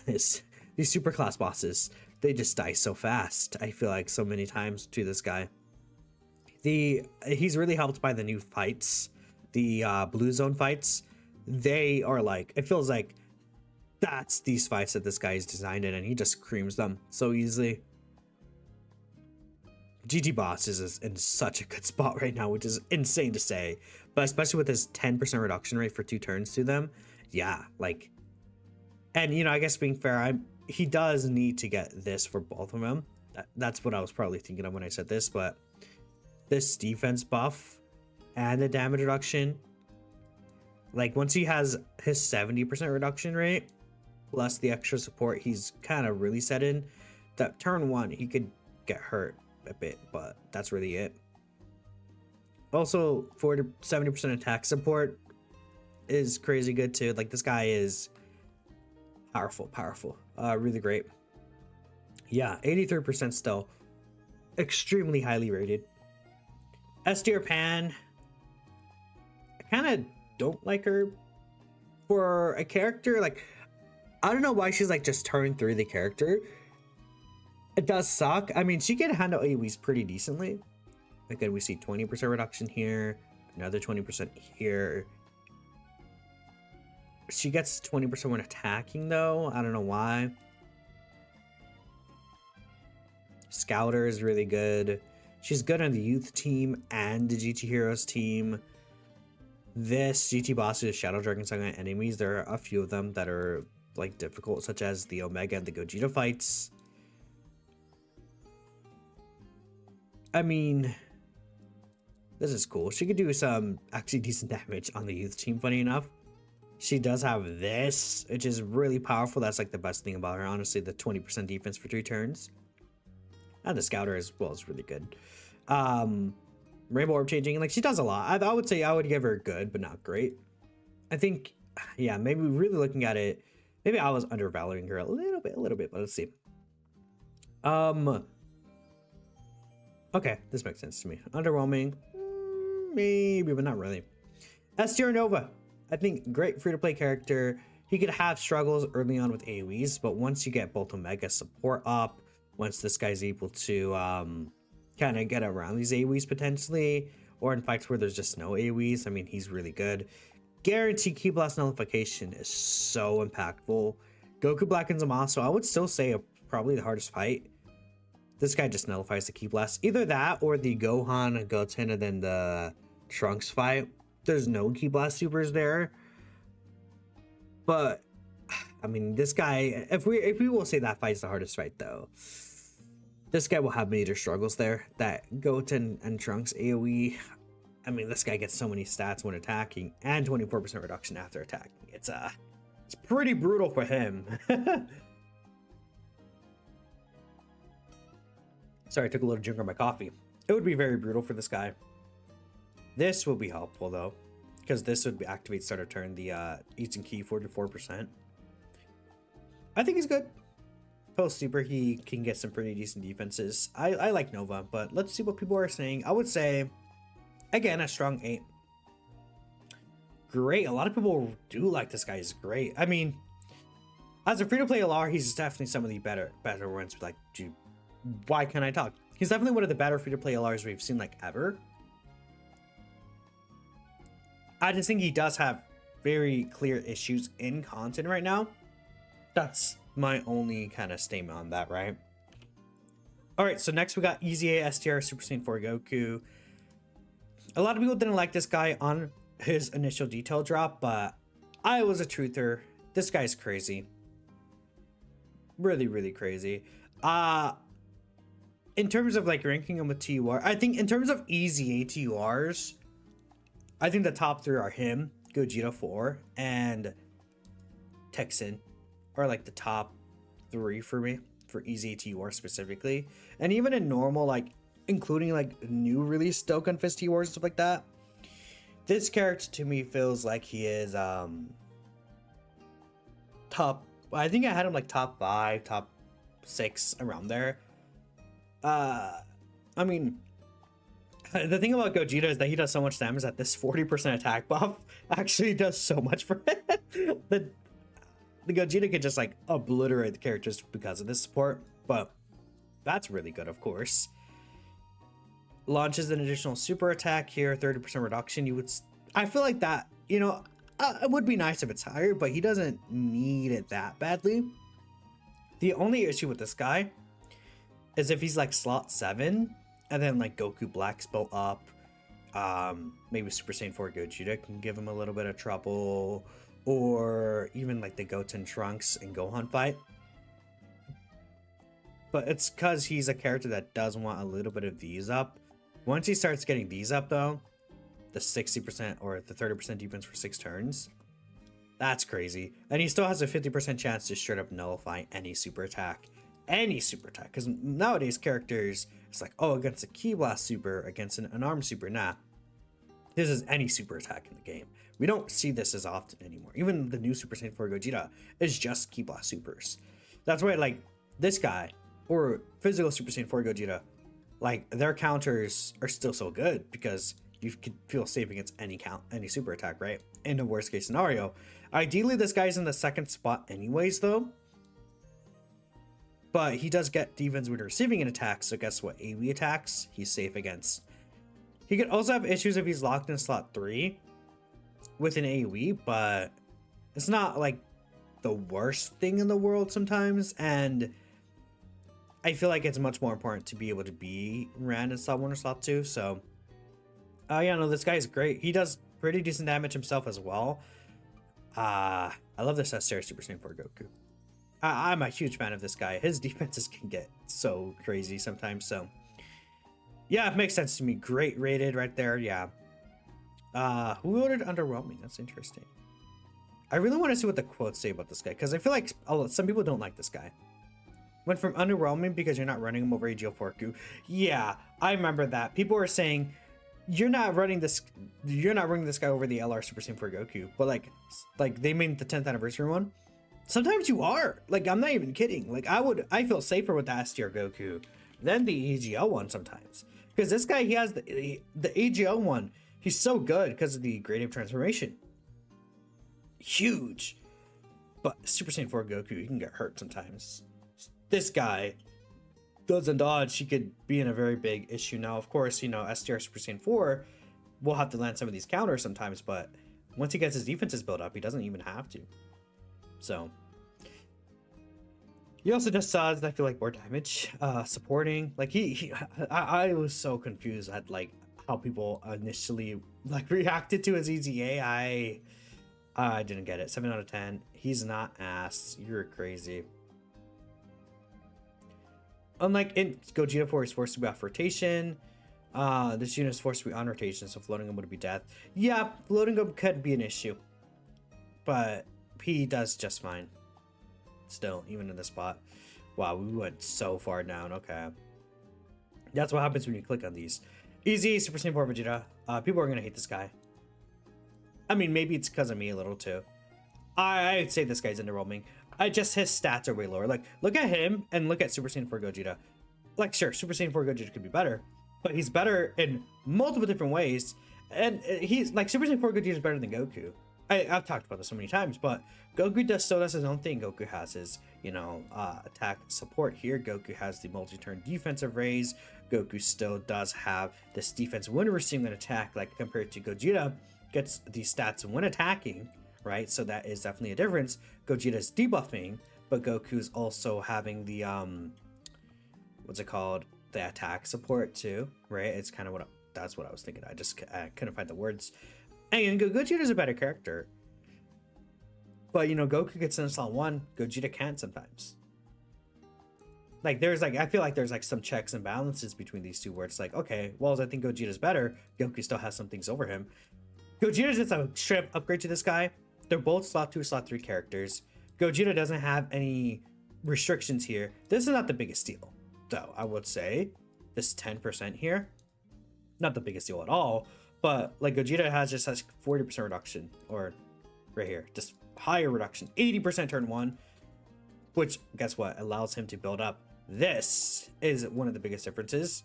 these super class bosses, they just die so fast. I feel like so many times to this guy. He's really helped by the new fights, the blue zone fights. They are like, it feels like that's these fights that this guy is designed in, and he just creams them so easily. GG Boss is in such a good spot right now, which is insane to say, but especially with his 10% reduction rate for 2 turns to them. Yeah, like, and you know, I guess being fair, he does need to get this for both of them. That's what I was probably thinking of when I said this, but this defense buff and the damage reduction, like once he has his 70% reduction rate plus the extra support, he's kind of really set in that turn 1 he could get hurt a bit, but that's really it. Also, 70% attack support is crazy good too. Like, this guy is Powerful, powerful. Really great. Yeah, 83% still. Extremely highly rated. S tier Pan. I kind of don't like her for a character. Like, I don't know why she's like just turned through the character. It does suck. I mean, she can handle AoEs pretty decently. Again, we see 20% reduction here, another 20% here. She gets 20% when attacking though. I don't know why. Scouter is really good. She's good on the youth team and the GT Heroes team. This GT bosses, Shadow Dragon Saga enemies, there are a few of them that are like difficult, such as the Omega and the Gogeta fights. I mean, this is cool. She could do some actually decent damage on the youth team, funny enough. She does have this, which is really powerful. That's like the best thing about her, honestly, the 20% defense for 3 turns. And the Scouter as well is really good. Rainbow Orb changing, like she does a lot. I would say I would give her good, but not great. I think, yeah, maybe really looking at it, maybe I was undervaluing her a little bit, but let's see. Okay, this makes sense to me. Underwhelming, maybe, but not really. S tier Nova, I think great free-to-play character. He could have struggles early on with AoEs, but once you get both Omega support up, once this guy's able to kind of get around these AoEs potentially, or in fights where there's just no AoEs, I mean, he's really good. Guaranteed Ki Blast Nullification is so impactful. Goku Black and Zamasu, I would still say probably the hardest fight. This guy just nullifies the Ki Blast. Either that or the Gohan, Goten, and then the Trunks fight. There's no Ki Blast supers there. But, I mean, this guy, if we will say that fight's the hardest fight though, this guy will have major struggles there. That Goten and Trunks AoE, I mean, this guy gets so many stats when attacking and 24% reduction after attacking. It's pretty brutal for him. Sorry, I took a little drink of my coffee. It would be very brutal for this guy. This will be helpful though, because this would activate start of turn the Eats Key 44%. I think he's good. Post super, he can get some pretty decent defenses. I like Nova, but let's see what people are saying. I would say, again, a strong 8. Great. A lot of people do like this guy. He's great. I mean, as a free-to-play LR, he's definitely some of the better ones. Like, dude, why can't I talk? He's definitely one of the better free-to-play LRs we've seen like ever. I just think he does have very clear issues in content right now. That's my only kind of statement on that, right? All right, so next we got EZA STR Super Saiyan 4 Goku. A lot of people didn't like this guy on his initial detail drop, but I was a truther. This guy's crazy. Really, really crazy. In terms of like ranking him with TUR, I think in terms of EZA TURs, I think the top 3 are him, Gogeta 4, and TEQ Syn are like the top 3 for me for EZA TUR specifically. And even in normal, like including like new release Dokkan Fist TURs and stuff like that, this character to me feels like he is top, I think I had him like top 5, top 6, around there. I mean, the thing about Gogeta is that he does so much damage that this 40% attack buff actually does so much for him. The Gogeta could just like obliterate the characters because of this support, but that's really good, of course. Launches an additional super attack here, 30% reduction. I feel like that, you know, it would be nice if it's higher, but he doesn't need it that badly. The only issue with this guy is if he's like slot 7 and then like Goku Black's built up, maybe Super Saiyan 4 Gogeta can give him a little bit of trouble, or even like the Goten Trunks and Gohan fight. But it's because he's a character that does want a little bit of these up. Once he starts getting these up though, the 60% or the 30% defense for 6 turns, that's crazy. And he still has a 50% chance to straight up nullify any super attack. Because nowadays characters, it's like, oh, against a Ki Blast super, against an arm super, nah. this is any super attack in the game. We don't see this as often anymore. Even the new Super Saiyan 4 Gogeta is just Ki Blast supers. That's why, like, this guy or physical Super Saiyan 4 Gogeta, like, their counters are still so good because you could feel safe against any super attack, right? In the worst case scenario. Ideally, this guy's in the second spot anyways, though. But he does get defense when receiving an attack, so guess what? AoE attacks, he's safe against. He could also have issues if he's locked in slot 3 with an AoE, but it's not like the worst thing in the world sometimes, and I feel like it's much more important to be able to be ran in slot 1 or slot 2, so yeah, no, this guy is great. He does pretty decent damage himself as well. I love this SSJ Super Saiyan 4 Goku. I'm a huge fan of this guy. His defenses can get so crazy sometimes, so yeah, it makes sense to me. Great rated right there, yeah. Who voted underwhelming? That's interesting. I really want to see what the quotes say about this guy, because I feel like some people don't like this guy. Went from underwhelming because you're not running him over AGL Forku. Yeah, I remember that. People were saying you're not running this guy over the LR Super Saiyan 4 Goku, but like they made the 10th anniversary one. Sometimes you are. Like, I'm not even kidding. Like, I feel safer with the S tier Goku than the AGL one sometimes. Because this guy, he has the AGL one. He's so good because of the Great Ape transformation. Huge. But Super Saiyan 4 Goku, he can get hurt sometimes. This guy doesn't dodge. He could be in a very big issue. Now, of course, you know, S tier Super Saiyan 4 will have to land some of these counters sometimes. But once he gets his defenses built up, he doesn't even have to. So he also just does, I feel like, more damage supporting. Like I was so confused at like how people initially like reacted to his EZA. I didn't get it. 7 out of 10. He's not ass. You're crazy. Unlike in Gogeta 4 is forced to be off rotation. This unit is forced to be on rotation, so floating him would be death. Yeah, floating him could be an issue, but he does just fine. Still, even in this spot. Wow, we went so far down. Okay. That's what happens when you click on these. Easy, Super Saiyan 4 Vegeta. People are going to hate this guy. I mean, maybe it's because of me a little too. I'd say this guy's underwhelming. His stats are way lower. Like, look at him and look at Super Saiyan 4 Gogeta. Like, sure, Super Saiyan 4 Gogeta could be better, but he's better in multiple different ways. And he's like, Super Saiyan 4 Gogeta is better than Goku. I've talked about this so many times, but Goku still does his own thing. Goku has his, you know, attack support here. Goku has the multi-turn defensive raise. Goku still does have this defense when receiving an attack, like compared to Gogeta, gets these stats when attacking, right? So that is definitely a difference. Gogeta's debuffing, but Goku's also having the, what's it called? The attack support too, right? It's kind of that's what I was thinking. I couldn't find the words. And Gogeta's a better character. But, you know, Goku gets in slot 1, Gogeta can't sometimes. Like, I feel like there's, like, some checks and balances between these two where it's like, okay, well, I think Gogeta's better. Goku still has some things over him. Gogeta's just a straight upgrade to this guy. They're both slot 2, slot 3 characters. Gogeta doesn't have any restrictions here. This is not the biggest deal, though, I would say. This 10% here. Not the biggest deal at all. But, like, Gogeta has 40% reduction. Or, right here, just higher reduction. 80% turn 1. Which, guess what? Allows him to build up. This is one of the biggest differences.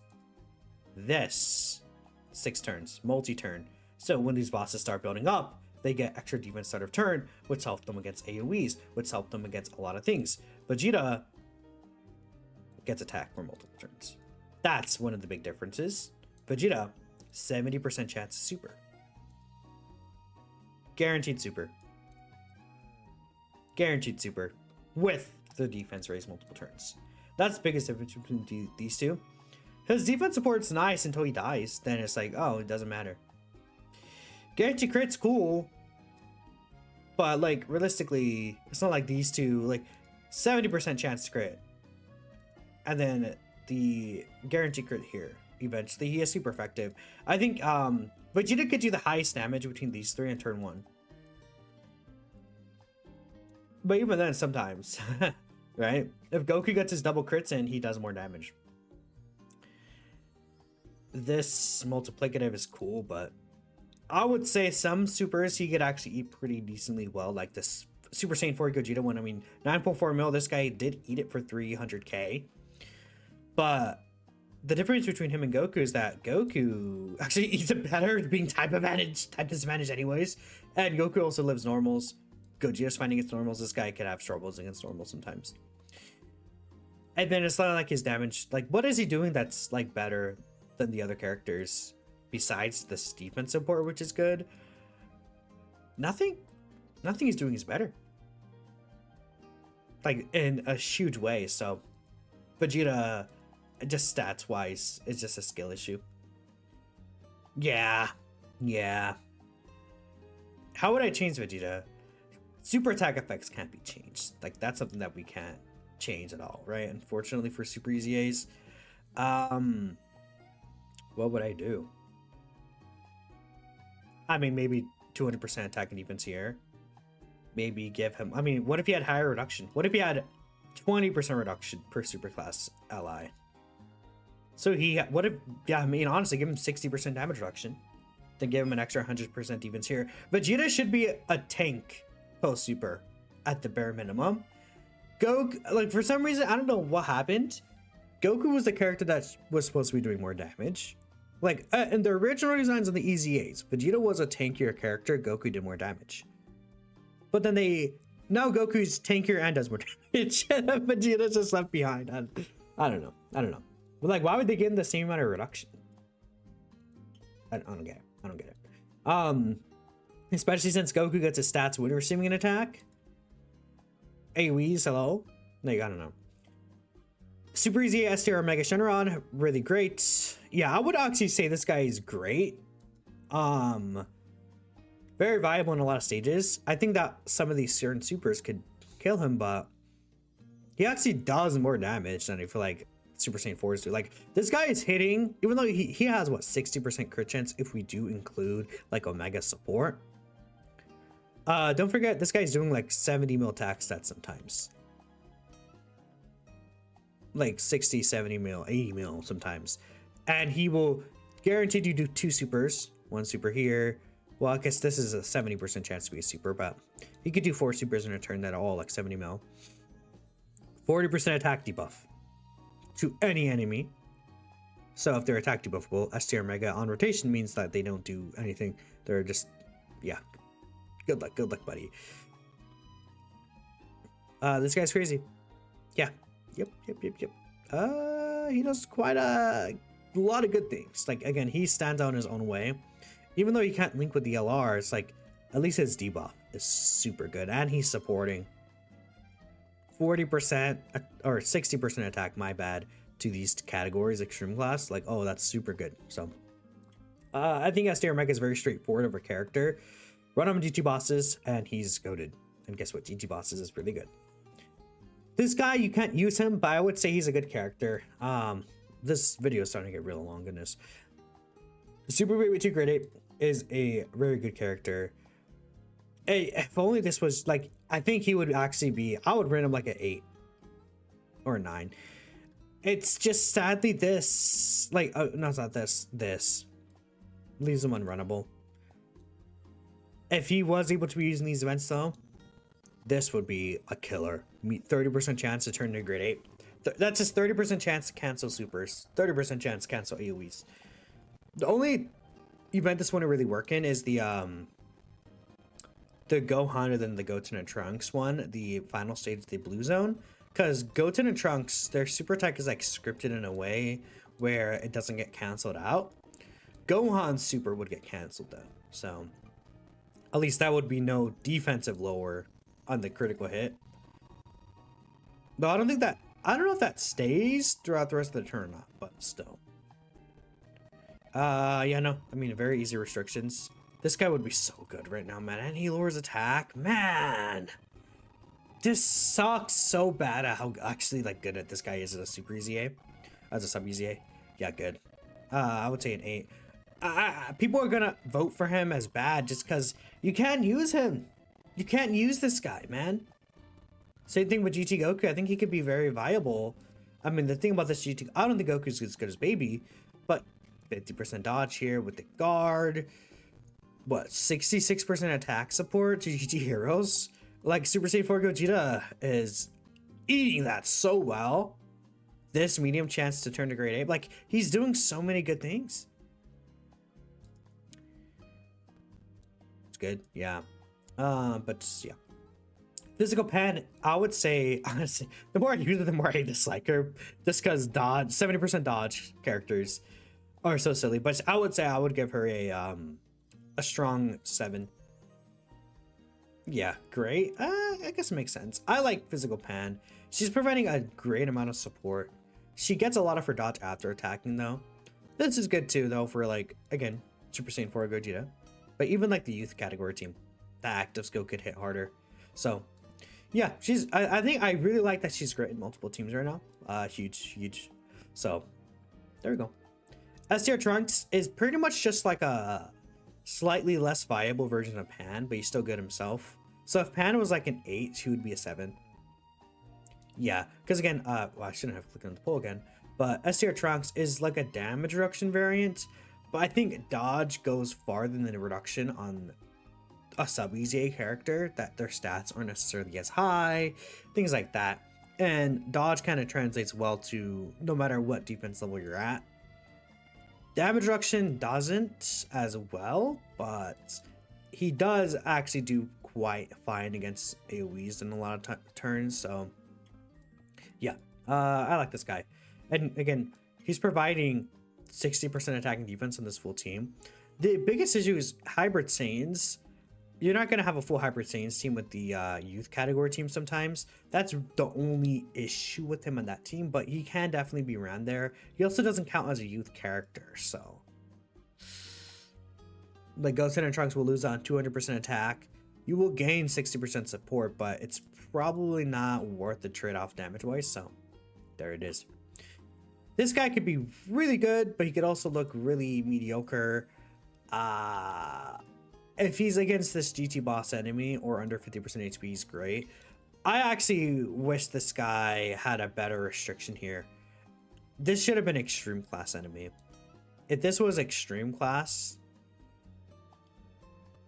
This. 6 turns. Multi-turn. So, when these bosses start building up, they get extra defense start of turn, which helps them against AoEs, which help them against a lot of things. Vegeta gets attacked for multiple turns. That's one of the big differences. Vegeta, 70% chance super. Guaranteed super. Guaranteed super. With the defense raise multiple turns. That's the biggest difference between these two. His defense support's nice until he dies. Then it's like, oh, it doesn't matter. Guaranteed crit's cool. But, like, realistically, it's not like these two, like, 70% chance to crit. And then the guaranteed crit here. Eventually, he is super effective. I think Vegeta could do the highest damage between these three in turn 1. But even then, sometimes, right? If Goku gets his double crits in, he does more damage. This multiplicative is cool, but I would say some supers he could actually eat pretty decently well, like this Super Saiyan 4 Gogeta one. I mean, 9.4 mil, this guy did eat it for 300k. But the difference between him and Goku is that Goku actually eats it better, being type disadvantage anyways. And Goku also lives normals. Gogeta's fighting against normals. This guy could have struggles against normals sometimes. And then it's not like his damage. Like, what is he doing that's like better than the other characters besides this defense support, which is good? Nothing. Nothing he's doing is better. Like in a huge way. So Vegeta, just stats wise, it's just a skill issue. Yeah. How would I change Vegeta? Super attack effects can't be changed. Like, that's something that we can't change at all, right? Unfortunately for super EZAs. What would I do? I mean, maybe 200% attack and defense here. Maybe give him, I mean, what if he had higher reduction? What if he had 20% reduction per superclass ally? So what if, yeah, I mean, honestly, give him 60% damage reduction. Then give him an extra 100% defense here. Vegeta should be a tank post super at the bare minimum. Goku, like, for some reason, I don't know what happened. Goku was the character that was supposed to be doing more damage. Like, in the original designs of the EZAs, Vegeta was a tankier character. Goku did more damage. But then now Goku's tankier and does more damage. And Vegeta's just left behind. I don't know. But like, why would they give him the same amount of reduction? I don't get it. Especially since Goku gets his stats when receiving an attack. AoEs, hello? Like, I don't know. Super easy S tier Mega Shenron, really great. Yeah, I would actually say this guy is great. Very viable in a lot of stages. I think that some of these certain supers could kill him, but he actually does more damage than I feel like Super Saiyan 4s do. Like, this guy is hitting, even though he has what, 60% crit chance if we do include like Omega support. Don't forget, this guy's doing like 70 mil attack stats sometimes. Like 60, 70 mil, 80 mil sometimes. And he will guarantee you do 2 supers. 1 super here. Well, I guess this is a 70% chance to be a super, but he could do 4 supers in a turn that are all like 70 mil. 40% attack debuff to any enemy. So if they're attack debuffable, S tier Mega on rotation means that they don't do anything. They're just, yeah. Good luck, buddy. This guy's crazy. Yeah. Yep. He does quite a lot of good things. Like, again, he stands out in his own way. Even though he can't link with the LR, it's like, at least his debuff is super good. And he's supporting 40% or 60% attack, my bad, to these categories, extreme class. Like, oh, that's super good. So, I think S tier Mega is very straightforward of a character. Run him GT bosses, and he's goated. And guess what? GT bosses is really good. This guy, you can't use him, but I would say he's a good character. This video is starting to get real long, goodness. Super Baby 2 Grade 8 is a very good character. Hey, if only this was, like, I think he would actually be, I would rate him like an 8 or a 9. It's just sadly this, like, no, it's not this leaves him unrunnable. If he was able to be using these events though, this would be a killer. 30% chance to turn into grade 8. That's just 30% chance to cancel supers. 30% chance to cancel AoEs. The only event this wouldn't really work in is the Gohan and then the Goten and Trunks one, the final stage of the blue zone. Because Goten and Trunks, their super attack is like scripted in a way where it doesn't get canceled out. Gohan's super would get canceled though. So at least that would be no defensive lower on the critical hit. But I don't know if that stays throughout the rest of the turn or not, but still. Yeah, no, I mean, very easy restrictions. This guy would be so good right now, man. And he lowers attack, man. This sucks so bad at how actually like good at this guy is as a super EZA, as a sub EZA. Yeah, good. I would say an 8. People are gonna vote for him as bad just because you can't use him. You can't use this guy, man. Same thing with GT Goku. I think he could be very viable. I mean, the thing about this GT, I don't think Goku's as good as Baby, but 50% dodge here with the guard. what, 66% attack support to GT heroes. Like Super Saiyan 4 Gogeta is eating that so well. This medium chance to turn to grade 8. Like, he's doing so many good things. It's good, yeah. But yeah. Physical Pan, I would say, honestly, the more I use it, the more I dislike her. Just because dodge, 70% dodge characters are so silly. But I would say I would give her a strong 7. Yeah, great. I guess it makes sense. I like Physical Pan. She's providing a great amount of support. She gets a lot of her dodge after attacking, though. This is good, too, though, for, like, again, Super Saiyan 4 Gogeta. But even, like, the youth category team, the active skill could hit harder. So, yeah, she's... I think I really like that she's great in multiple teams right now. Huge. So, there we go. S-tier Trunks is pretty much just like a slightly less viable version of Pan, but he's still good himself. So if Pan was like an 8, he would be a 7. Yeah, because again, well, I shouldn't have clicked on the poll again, but S-tier Trunks is like a damage reduction variant, but I think dodge goes farther than the reduction on a sub-EZA character, that their stats aren't necessarily as high, things like that. And dodge kind of translates well to no matter what defense level you're at. Damage reduction doesn't as well, but he does actually do quite fine against AoEs in a lot of turns, so yeah, I like this guy. And again, he's providing 60% attacking defense on this full team. The biggest issue is hybrid Saiyans. You're not going to have a full hybrid Saiyans team with the youth category team sometimes. That's the only issue with him on that team, but he can definitely be around there. He also doesn't count as a youth character, so... Like Gohan and Trunks will lose on 200% attack. You will gain 60% support, but it's probably not worth the trade-off damage-wise, so there it is. This guy could be really good, but he could also look really mediocre. If he's against this GT boss enemy or under 50% HP, he's great. I actually wish this guy had a better restriction here. This should have been extreme class enemy. If this was extreme class,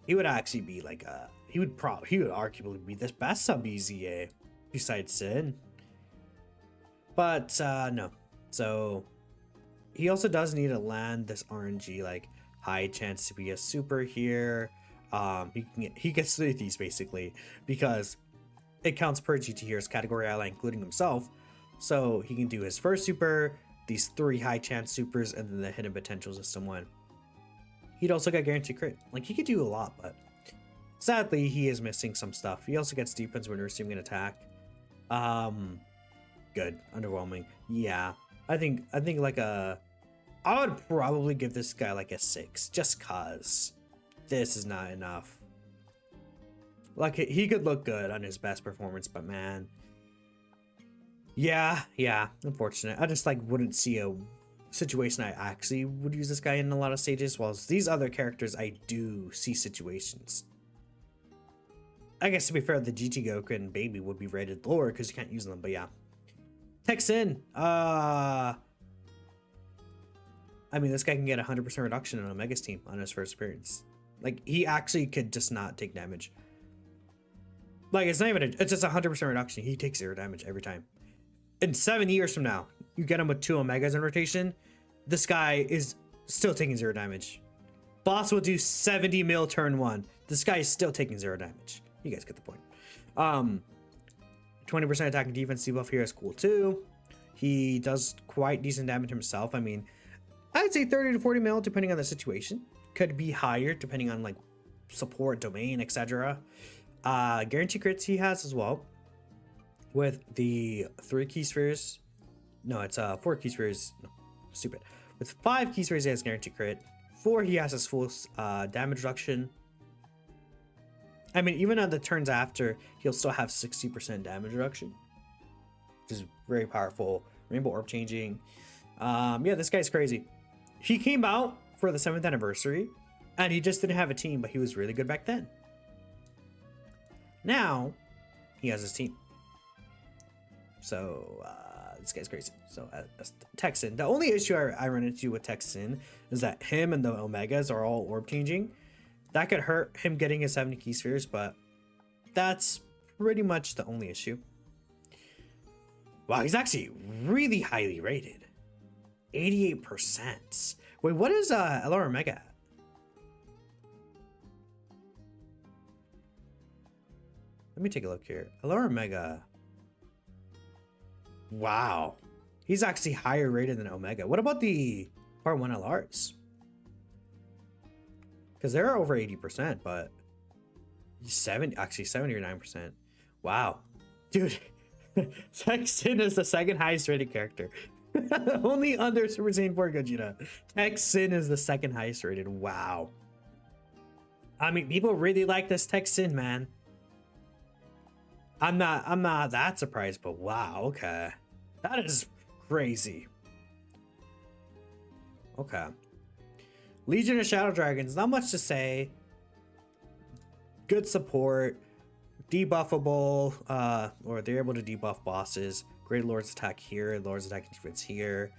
he would actually be like a... He would arguably be the best sub-EZA besides Syn. But no. So he also does need to land this RNG, like high chance to be a super here. He gets 3 of these basically because it counts per GT Heroes category ally, including himself. So he can do his first super, these 3 high chance supers, and then the hidden potential system 1. He'd also get guaranteed crit. Like, he could do a lot, but sadly he is missing some stuff. He also gets defense when receiving an attack. Good. Underwhelming. Yeah. I think like I would probably give this guy like a 6, just cause this is not enough. Like, he could look good on his best performance, but man, yeah, unfortunate. I just like wouldn't see a situation I actually would use this guy in a lot of stages, whilst these other characters I do see situations. I guess to be fair, the GT Goku and Baby would be rated lower because you can't use them, but yeah. TEQ Syn, I mean, this guy can get 100% reduction on Omega's team on his first appearance. Like, he actually could just not take damage. Like, it's not even it's just 100% reduction. He takes 0 damage every time. In 7 years from now, you get him with 2 Omegas in rotation, this guy is still taking 0 damage. Boss will do 70 mil turn 1. This guy is still taking 0 damage. You guys get the point. 20% attack and defense debuff here is cool too. He does quite decent damage himself. I mean, I'd say 30 to 40 mil depending on the situation. Could be higher depending on like support, domain, etc. Guarantee crits he has as well. With the 3 key spheres. No, it's 4 key spheres. No, stupid. With 5 key spheres he has guarantee crit. 4 he has his full damage reduction. I mean, even on the turns after, he'll still have 60% damage reduction, which is very powerful. Rainbow Orb changing. Yeah, this guy's crazy. He came out for the 7th anniversary, and he just didn't have a team, but he was really good back then. Now, he has his team. So, this guy's crazy. So, TEQ Syn. The only issue I run into with TEQ Syn is that him and the Omegas are all orb changing. That could hurt him getting his 70 key spheres, but that's pretty much the only issue. Wow, he's actually really highly rated. 88%. Wait, what is LR Omega at? Let me take a look here. LR Omega. Wow. He's actually higher rated than Omega. What about the Part 1 LRs? Because they're over 80%, but 70 or 9%. Wow. Dude, TEQ Syn is the second highest rated character. Only under Super Saiyan 4 Gogeta. TEQ Syn is the second highest rated. Wow. I mean, people really like this TEQ Syn, man. I'm not that surprised, but wow, okay. That is crazy. Okay. Legion of Shadow Dragons, not much to say. Good support. Debuffable, or they're able to debuff bosses. Great Lord's attack here, Lord's attack defense here.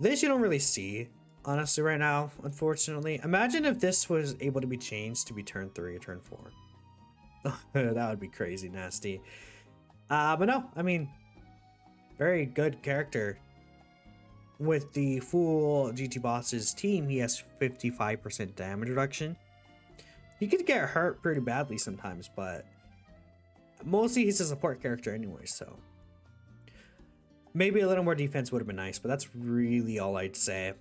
This you don't really see, honestly, right now, unfortunately. Imagine if this was able to be changed to be turn 3 or turn 4. That would be crazy nasty. But no, I mean, very good character. With the full GT bosses team, he has 55% damage reduction. He could get hurt pretty badly sometimes, but mostly he's a support character anyway, so maybe a little more defense would have been nice, but that's really all I'd say.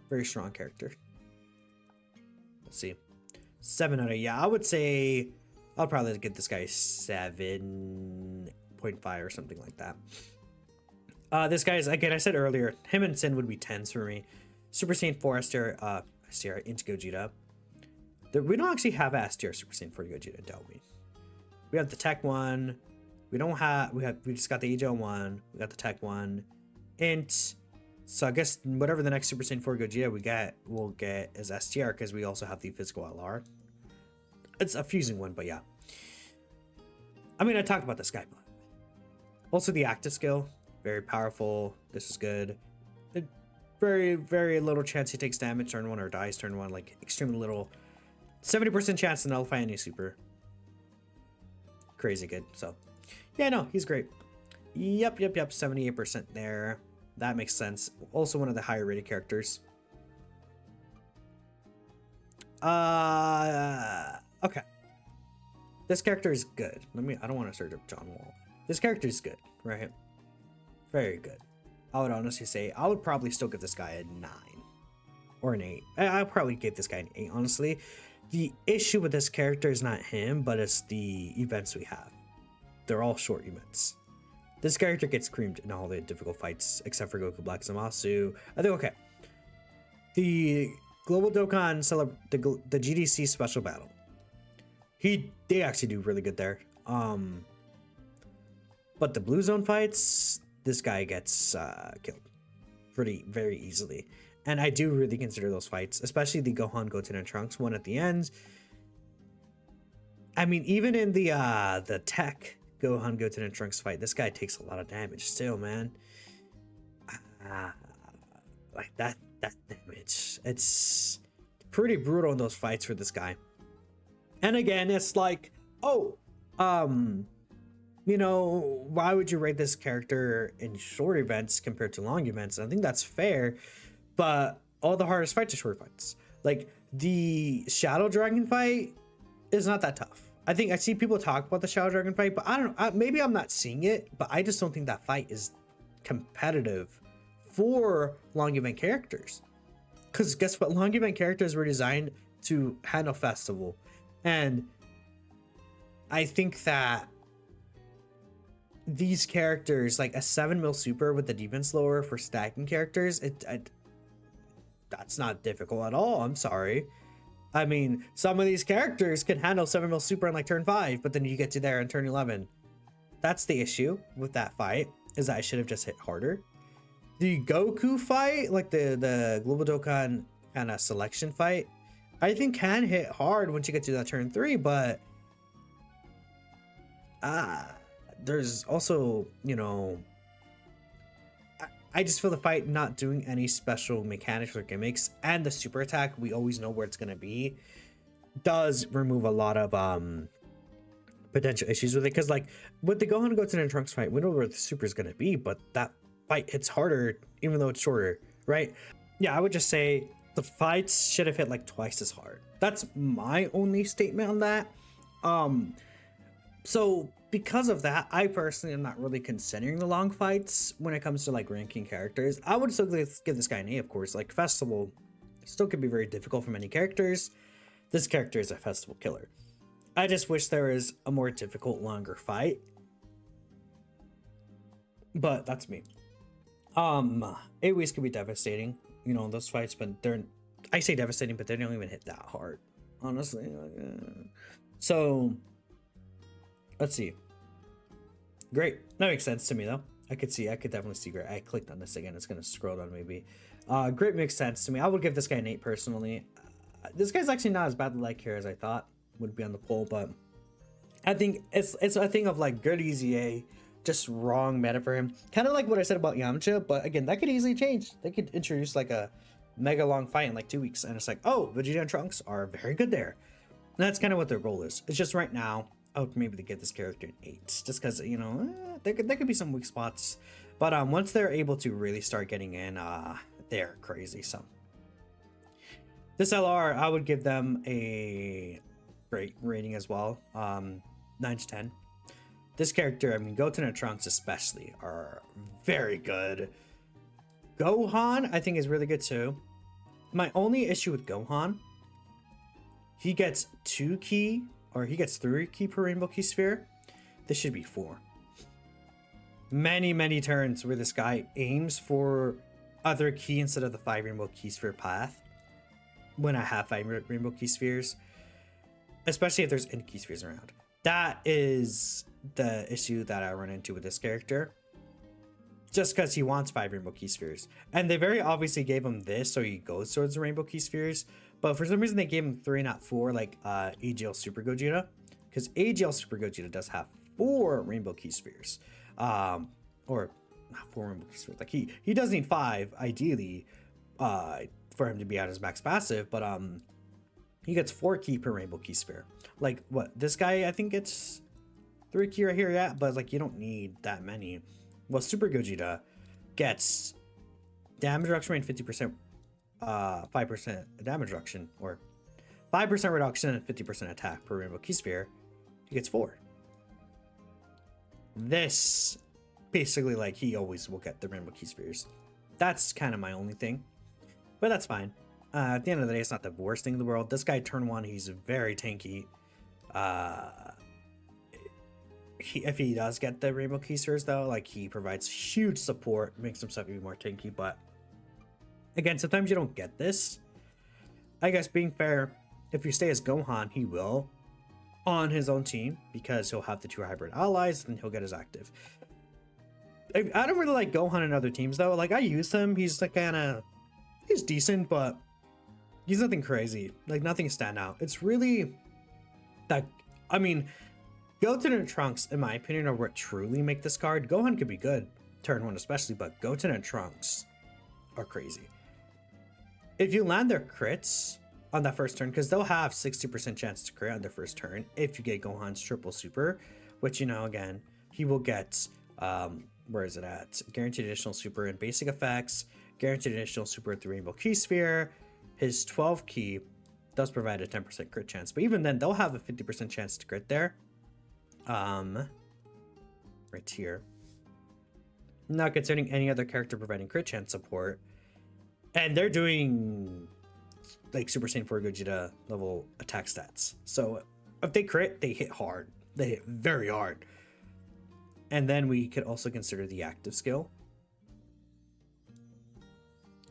Very strong character. Let's see. 7 out of, yeah, I would say I'll probably give this guy 7.5 or something like that. This guy's, again, I said earlier, him and Syn would be 10s for me. Super Saiyan 4 STR into Gogeta. We don't actually have STR Super Saiyan 4 Gogeta, don't we? We have the TEQ one. We just got the AIO one. We got the TEQ one. And so I guess whatever the next Super Saiyan 4 Gogeta we'll get as STR, because we also have the physical LR. It's a fusing one, but yeah. I mean, I talked about this guy, but also the active skill, very powerful. This is good. Very, very little chance he takes damage turn 1 or dies turn 1, like extremely little. 70% chance to nullify any super. Crazy good. So yeah, no, he's great. Yep, 78% there. That makes sense. Also one of the higher rated characters. Okay. This character is good. I don't want to search up John Wall. This character is good, right? Very good. I would honestly say I would probably still give this guy a 9 or an 8. I'll probably give this guy an 8, honestly. The issue with this character is not him, but it's the events we have. They're all short events. This character gets creamed in all the difficult fights, except for Goku Black Zamasu. I think, okay. The Global Dokkan the GDC special battle. They actually do really good there. But the Blue Zone fights, this guy gets killed very easily. And I do really consider those fights, especially the Gohan, Goten, and Trunks one at the end. I mean, even in the TEQ Gohan, Goten, and Trunks fight, this guy takes a lot of damage still, man. Like that damage. It's pretty brutal in those fights for this guy. And again, it's like, oh, you know, why would you rate this character in short events compared to long events? I think that's fair. But all the hardest fights are short fights. Like the Shadow Dragon fight is not that tough. I think I see people talk about the Shadow Dragon fight, but I don't know. Maybe I'm not seeing it, but I just don't think that fight is competitive for long event characters. Because guess what? Long event characters were designed to handle festival. And I think that these characters, like a 7 mil super with the defense lower for stacking characters, that's not difficult at all. I'm sorry. I mean, some of these characters can handle 7 mil super in like turn 5, but then you get to there in turn 11. That's the issue with that fight, is that I should have just hit harder. The Goku fight, like the Global Dokkan kind of selection fight, I think can hit hard once you get to that turn 3, but there's also, you know, I just feel the fight not doing any special mechanics or gimmicks, and the super attack, we always know where it's gonna be, does remove a lot of potential issues with it. Because like with the Gohan and Goten and Trunks fight, we know where the super is gonna be, but that fight hits harder even though it's shorter, right? Yeah, I would just say the fights should have hit like twice as hard. That's my only statement on that. So because of that, I personally am not really considering the long fights when it comes to like ranking characters. I would still give this guy an A, of course. Like Festival still could be very difficult for many characters. This character is a Festival killer. I just wish there was a more difficult, longer fight. But that's me. AoEs can be devastating, you know, those fights, but I say devastating, but they don't even hit that hard, honestly. So let's see. Great. That makes sense to me though. I could definitely see great. I clicked on this again. It's gonna scroll down maybe. Great makes sense to me. I would give this guy an 8 personally. This guy's actually not as badly liked here as I thought would be on the poll, but I think it's a thing of like good EZA, just wrong meta for him. Kind of like what I said about Yamcha, but again, that could easily change. They could introduce like a mega long fight in like 2 weeks, and it's like, oh, Vegeta and Trunks are very good there. And that's kind of what their goal is. It's just right now, I would maybe to get this character an 8, just because, you know, there could be some weak spots. But once they're able to really start getting in, they're crazy. So this LR, I would give them a great rating as well, 9 to 10. This character, I mean, Goten and Trunks especially, are very good. Gohan, I think, is really good too. My only issue with Gohan, he gets 2 ki, or he gets 3 ki per Rainbow Ki Sphere. This should be 4. Many turns where this guy aims for other ki instead of the 5 Rainbow Ki Sphere path when I have 5 Rainbow Ki Spheres, especially if there's any Ki Spheres around. That is the issue that I run into with this character, just because he wants 5 Rainbow Ki Spheres, and they very obviously gave him this so he goes towards the Rainbow Ki Spheres, but for some reason they gave him 3, not 4, like AGL Super Gogeta, because AGL Super Gogeta does have 4 Rainbow Ki Spheres, or not 4 Rainbow Ki Spheres. Like he does need 5 ideally, for him to be at his max passive, but he gets 4 ki per Rainbow Ki Sphere. Like what this guy, I think it's 3 ki right here, yeah, but like you don't need that many. Well, Super Gogeta gets damage reduction rate 50%, 5% damage reduction, or 5% reduction and 50% attack per Rainbow Ki Sphere. He gets 4. This basically, like, he always will get the Rainbow Ki Spheres. That's kind of my only thing, but that's fine. At the end of the day, it's not the worst thing in the world. This guy, turn 1, he's very tanky. If he does get the Rainbow Ki Spheres, though, like, he provides huge support, makes himself even more tanky. But again, sometimes you don't get this. I guess being fair, if you stay as Gohan, he will on his own team, because he'll have the 2 hybrid allies, and he'll get his active. I don't really like Gohan in other teams, though. Like, I use him. He's like he's decent, but he's nothing crazy. Like, nothing stand out. It's really that, I mean, Goten and Trunks, in my opinion, are what truly make this card. Gohan could be good, turn 1 especially, but Goten and Trunks are crazy. If you land their crits on that first turn, because they'll have 60% chance to crit on their first turn if you get Gohan's triple super, which, you know, again, he will get, where is it at? Guaranteed additional super and basic effects, guaranteed additional super at the Rainbow Ki Sphere. His 12 ki does provide a 10% crit chance, but even then, they'll have a 50% chance to crit there. Right here. Not considering any other character providing crit chance support. And they're doing like Super Saiyan 4 Gogeta level attack stats. So if they crit, they hit hard. They hit very hard. And then we could also consider the active skill.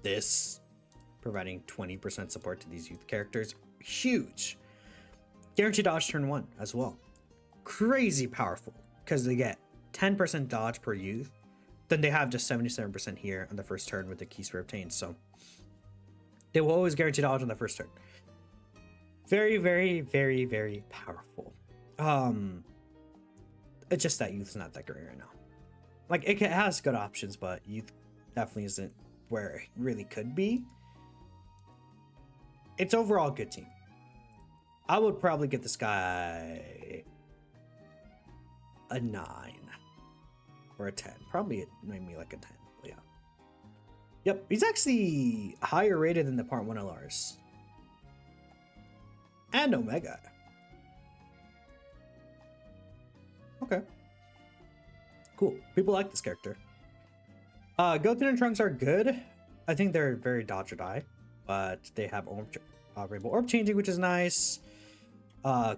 This, providing 20% support to these youth characters. Huge. Guaranteed dodge turn 1 as well. Crazy powerful, because they get 10% dodge per youth. Then they have just 77% here on the first turn with the Ki Sphere obtained. So they will always guarantee dodge on the first turn. Very, very, very, very powerful. It's just that youth's not that great right now. Like, it has good options, but youth definitely isn't where it really could be. It's overall a good team. I would probably give this guy a 9 or a 10. Probably maybe like a 10. Yeah. Yep, he's actually higher rated than the Part 1 LRs. And Omega. Okay. Cool. People like this character. Goku and Trunks are good. I think they're very dodge or die, but they have Rainbow Orb changing, which is nice.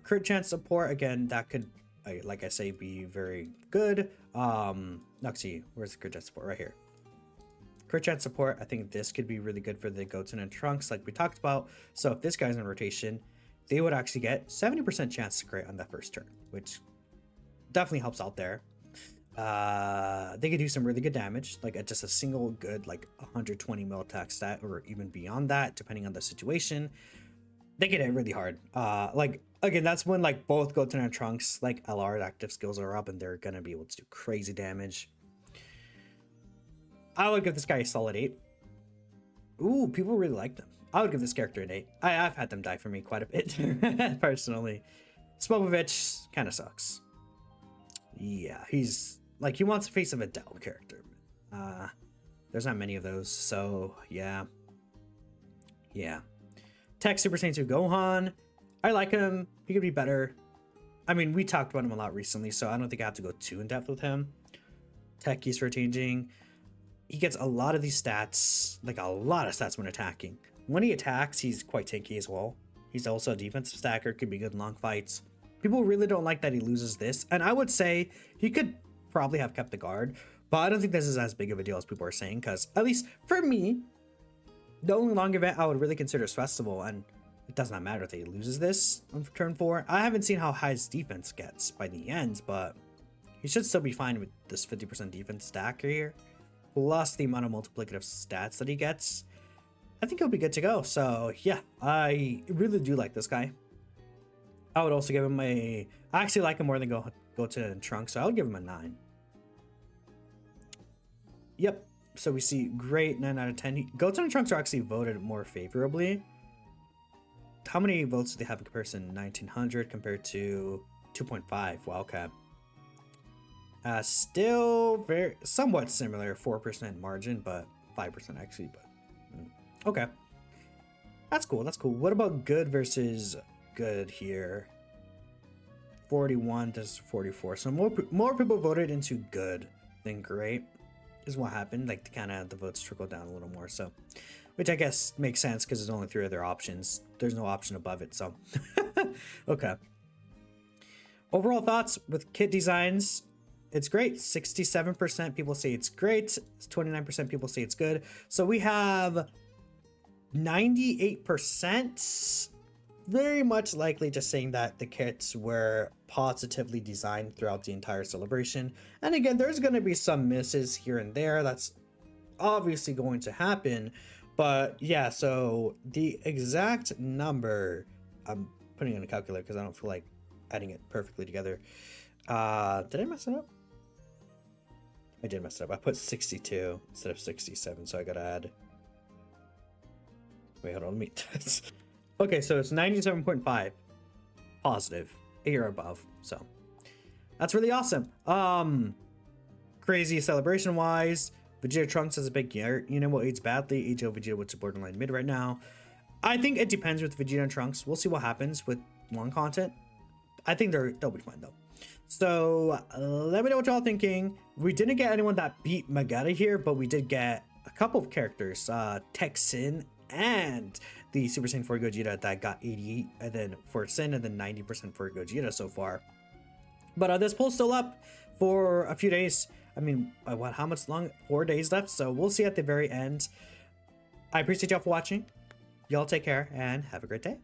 Crit chance support, again, that could, like I say, be very good. Let's see, where's the crit chance support? Right here. Crit chance support, I think this could be really good for the Goten and Trunks, like we talked about. So if this guy's in rotation, they would actually get 70% chance to crit on that first turn, which definitely helps out there. They could do some really good damage, like at just a single good, like 120 mil attack stat, or even beyond that, depending on the situation. They get hit really hard. Like, again, that's when like both Goten and Trunks, like LR active skills are up, and they're gonna be able to do crazy damage. I would give this guy a solid 8. Ooh, people really like them. I would give this character an 8. I've had them die for me quite a bit, personally. Spopovich kind of sucks. Yeah, he's like, he wants the face of a Dell character. There's not many of those, so yeah. TEQ Super Saiyan 2 Gohan, I like him. He could be better. I mean, we talked about him a lot recently, so I don't think I have to go too in depth with him. TEQ keys for changing. He gets a lot of these stats, like a lot of stats when attacking. When he attacks, he's quite tanky as well. He's also a defensive stacker, could be good in long fights. People really don't like that he loses this, and I would say he could probably have kept the guard, but I don't think this is as big of a deal as people are saying, because at least for me, the only long event I would really consider is Festival, and it does not matter if he loses this on turn 4. I haven't seen how high his defense gets by the end, but he should still be fine with this 50% defense stacker here, plus the amount of multiplicative stats that he gets. I think he'll be good to go. So yeah, I really do like this guy. I would also give him I actually like him more than Goten and Trunks, so I would give him a 9. Yep. So we see great 9 out of 10. Goten and Trunks are actually voted more favorably. How many votes do they have in comparison? 1900 compared to 2.5. Wow, okay. Still very somewhat similar, 4% margin, but 5% actually. But okay, that's cool. That's cool. What about good versus good here? 41 to 44. So more people voted into good than great is what happened. Like, kind of the votes trickle down a little more, so which I guess makes sense because there's only 3 other options. There's no option above it, so okay. Overall thoughts with kit designs, it's great. 67% people say it's great, 29% people say it's good, so we have 98% very much likely just saying that the kits were positively designed throughout the entire celebration. And again, there's going to be some misses here and there. That's obviously going to happen. But yeah, so the exact number, I'm putting in a calculator because I don't feel like adding it perfectly together. Did I mess it up? I did mess it up. I put 62 instead of 67, so I gotta add. Wait, hold on, let me. Okay, so it's 97.5 positive, 8 or above, so that's really awesome. Crazy celebration wise, Vegeta Trunks has a big year. You know what aids badly? AIO Vegeta, which is borderline mid right now. I think it depends with Vegeta and Trunks. We'll see what happens with long content. I think they'll be fine though. So let me know what y'all thinking. We didn't get anyone that beat Vegeta here, but we did get a couple of characters, TEQ Syn and the Super Saiyan 4 Gogeta that got 88, and then for Syn, and then 90% for Gogeta so far. But this poll's still up for a few days. I mean, what? How much long? 4 days left. So we'll see at the very end. I appreciate y'all for watching. Y'all take care and have a great day.